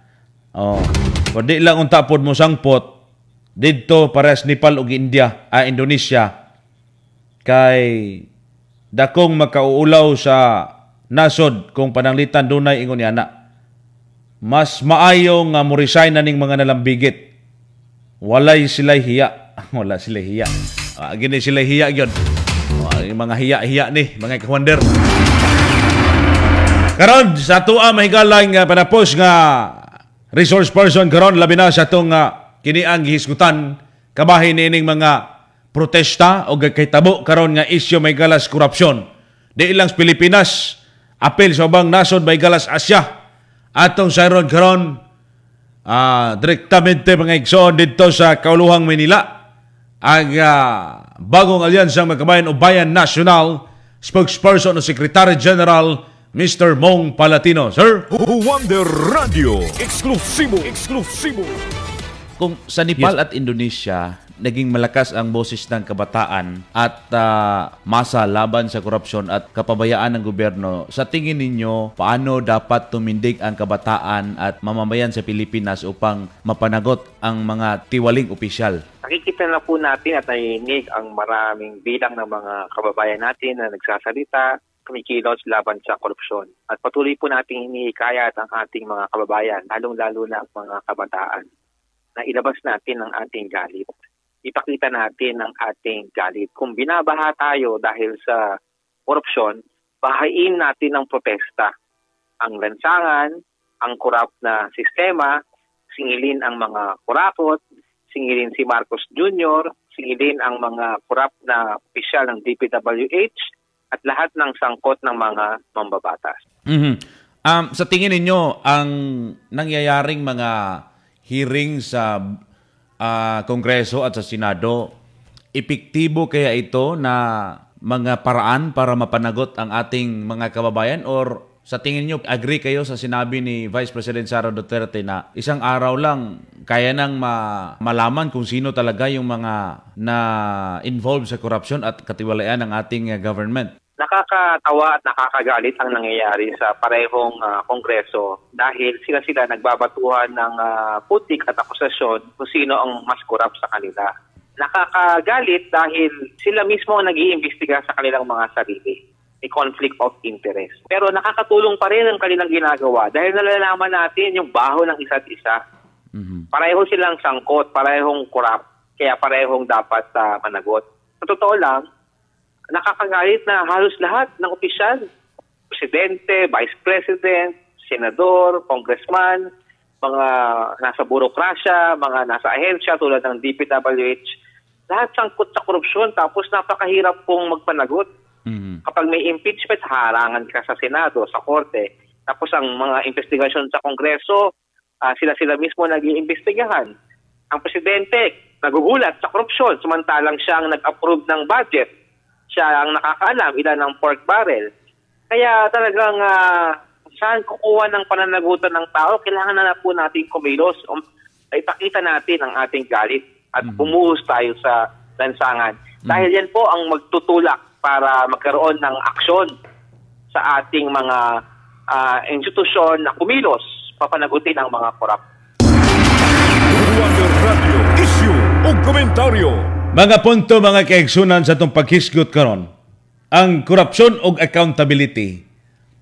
F: Kung di lang unta pod mo sangpot, dito pares Nepal ug Indonesia, kay dakong makauulaw sa nasod kung pananglitan dunay ingon ni ana. Mas maayo nga mo resign na ning mga nalambigit. Walay sila'y hiya. Wala sila'y hiya. Gini sila'y hiya gyud. Yung mga hiya-hiya ni mga ka-Wonder. Karon sa tuwa mahigala nga panapos nga resource person karon labi na sa tong kini ang gihisgutan kabahin niining mga protesta o gakahitabo karon nga isyu may galas korupsyon. Di ilang Pilipinas, apel sa ubang nasod may galas Asya. Atong sayron karon direktamente mga igsoon dito sa Kauluhang Manila ang bagong alyansang magkabayan o Bayan National spokesperson o Secretary General Mr. Mong Palatino. Sir?
A: Wonder Radio. Eksklusibo.
F: Kung sa Nepal at Indonesia, naging malakas ang boses ng kabataan at masa laban sa korupsyon at kapabayaan ng gobyerno, sa tingin ninyo, paano dapat tumindig ang kabataan at mamamayan sa Pilipinas upang mapanagot ang mga tiwaling opisyal?
U: Nakikita na po natin at narinig ang maraming bilang ng mga kababayan natin na nagsasalita, kumikilos laban sa korupsyon. At patuloy po natin hinihikayat ang ating mga kababayan, lalong-lalo na ang mga kabataan, na ilabas natin ang ating galit. Ipakita natin ang ating galit. Kung binabaha tayo dahil sa korupsyon, bahain natin ang protesta. Ang lansangan, ang korap na sistema, singilin ang mga kurapot, singilin si Marcos Jr., singilin ang mga korap na opisyal ng DPWH, at lahat ng sangkot ng mga mambabatas.
F: Sa tingin ninyo, ang nangyayaring mga hearing sa Kongreso at sa Senado, epektibo kaya ito na mga paraan para mapanagot ang ating mga kababayan? Or sa tingin nyo, agree kayo sa sinabi ni Vice President Sara Duterte na isang araw lang kaya nang malaman kung sino talaga yung mga na involved sa korupsyon at katiwalaan ng ating government?
U: Nakakatawa at nakakagalit ang nangyayari sa parehong kongreso dahil sila nagbabatuhan ng putik at akusasyon kung sino ang mas korap sa kanila. Nakakagalit dahil sila mismo ang nag-iimbestiga sa kanilang mga sarili. May conflict of interest. Pero nakakatulong pa rin ang kanilang ginagawa dahil nalalaman natin yung baho ng isa't isa. Pareho silang sangkot, parehong korap, kaya parehong dapat managot. Sa totoo lang, nakakagalit na halos lahat ng opisyal, presidente, vice president, senador, congressman, mga nasa burokrasya, mga nasa ahensya tulad ng DPWH, lahat sangkot sa korupsyon tapos napakahirap pong magpanagot. Kapag may impeachment, harangan ka sa Senado, sa Korte. Tapos ang mga investigasyon sa Kongreso, sila mismo nag-iimbestigahan. Ang presidente, nagugulat sa korupsyon, samantalang siya ang nag-approve ng budget. Siya ang nakakaalam ilan ng pork barrel. Kaya talagang saan kukuha ng pananagutan ng tao, kailangan na po natin kumilos. Ipakita natin ang ating galit at bumuhos tayo sa lansangan. Dahil yan po ang magtutulak para magkaroon ng aksyon sa ating mga institusyon na kumilos, papanagutin ang mga korap.
A: Wonder Radio, issue o komentaryo.
F: Mga punto, mga kaigsunan sa itong paghisgot karon. Ang korupsyon o accountability,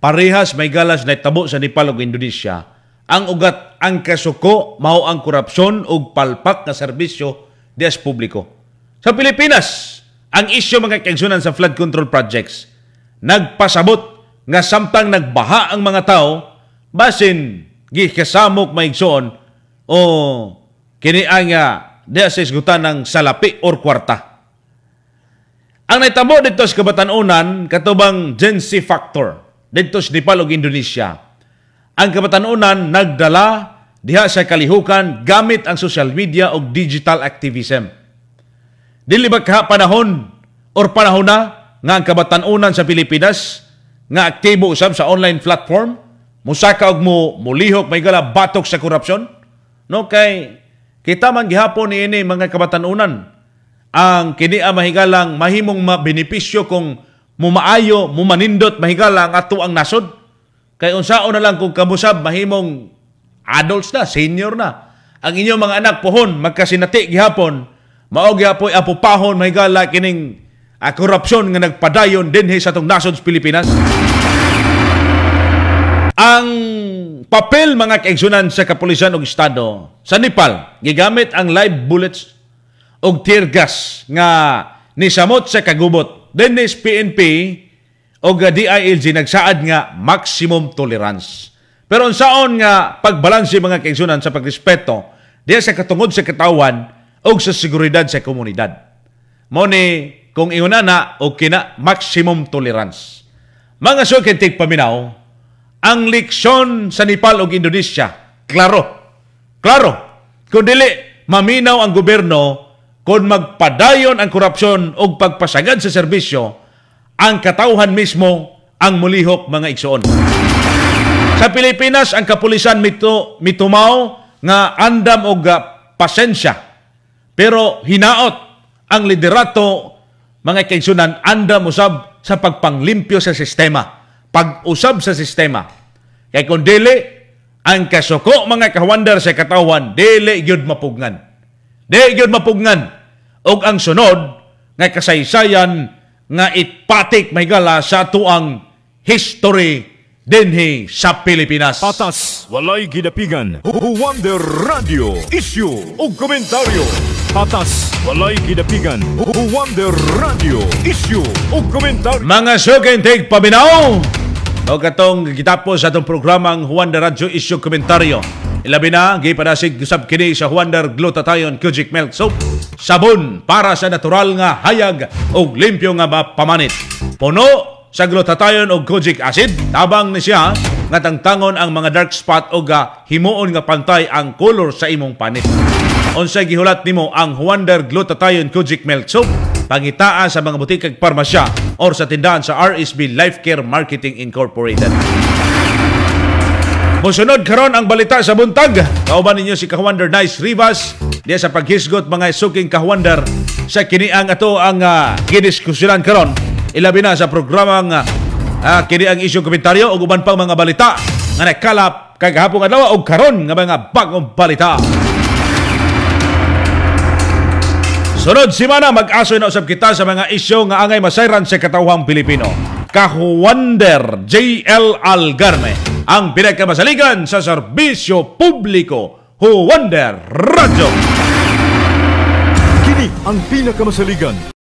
F: parehas may galas na itabo sa Nepal o Indonesia. Ang ugat, ang kasuko, mao ang korupsyon o palpak na serbisyo dias publiko. Sa Pilipinas, ang isyu mga kaigsunan sa flood control projects, nagpasabot nga samtang nagbaha ang mga tao, basin gikasamok maigsoon o kinianga diya sa isgutan ng salapi or kwarta. Ang naitabo dito sa Kabatanunan, katubang Gen Z factor dito sa Nepal o Indonesia. Ang Kabatanunan nagdala diha sa kalihukan gamit ang social media o digital activism. Dili ba panahon or panahon na nga ang Kabatanunan sa Pilipinas nga aktibo usab sa online platform, musaka og mulihok may gala batok sa korupsyon? No, kay kita man gihapon ni ini mga Kabatanunan ang kini mahigalang mahimong mabenepisyo kung mumaayo, mumanindot mahigala ang ato ang nasod. Kay unsaon na lang kung kabusab mahimong adults na, senior na. Ang inyong mga anak pohon magkasinati gihapon, mao gihapoy apupahon mahigala kining korupsyon nga nagpadayon dinhi sa atong nasod sa Pilipinas. Ang papel mga kaigsunan sa kapulisan og Estado sa Nepal, gigamit ang live bullets og tear gas nga nisamot sa kagubot. Dennis PNP o DILG nagsaad nga maximum tolerance. Pero unsaon nga pagbalanse mga kaigsunan sa pagrespeto diya sa katungod sa katawan o sa seguridad sa komunidad. Mo ni kung iunana o kina maximum tolerance. Mga sukintig paminaw, ang leksyon sa Nepal o Indonesia, klaro. Kung dili maminaw ang gobyerno kung magpadayon ang korupsyon o pagpasagad sa serbisyo, ang katauhan mismo ang mulihok mga igsoon. Sa Pilipinas, ang kapulisan mitumaw nga andam og pasensya. Pero hinaot ang liderato mga kaigsunan andam usab sa pagpanglimpyo sa sistema. Pag-usab sa sistema. Kaya kung dili, ang kasuko mga kahuandar sa katawan, dili gyud mapugnan. Dili gyud mapugnan. Og ang sunod, nga kasaysayan, nga itpatik mahigala sa tuang history dinhi sa Pilipinas.
A: Patas, walay gidapigan. Wonder Radio, issue o komentaryo. Patas, walay gidapigan. Wonder Radio, issue o komentaryo.
F: Mga sukintig paminaw, o katong gitapos sa atong programang Wonder Radio issue komentaryo. Ilabi na, gipadasig usab kini sa Wonder Glutathione Kojic Milk Soap. Sabon para sa natural nga hayag o limpyo nga mapamanit. Puno sa glutathione o kojic acid, tabang ni siya nga tangtangon ang mga dark spot o himuon nga pantay ang color sa imong panit. Unsay gihulat nimo ang Wonder Glutathione Kojic Milk Soap? Pangitaa sa mga butikag parmasya or sa tindahan sa RSB Life Care Marketing Incorporated. Musunod karon ang balita sa buntag. Kauban ninyo si Kahuander Nice Rivas diya sa paghisgot mga suking Kahuander sa kiniang ato ang gidiskusyonan karon. Ilabi na sa programang kini ang isyong komentaryo o uban pang mga balita nga nakalap kagahapon adlaw o karon nga mga bagong balita. Sunod simana mag-aso na usab kita sa mga isyu nga angay masayran sa katawhang Pilipino. Kahuander JL Algarme, ang pinakamasaligan sa serbisyo publiko, Wonder Radio.
A: Kini ang pinakamasaligan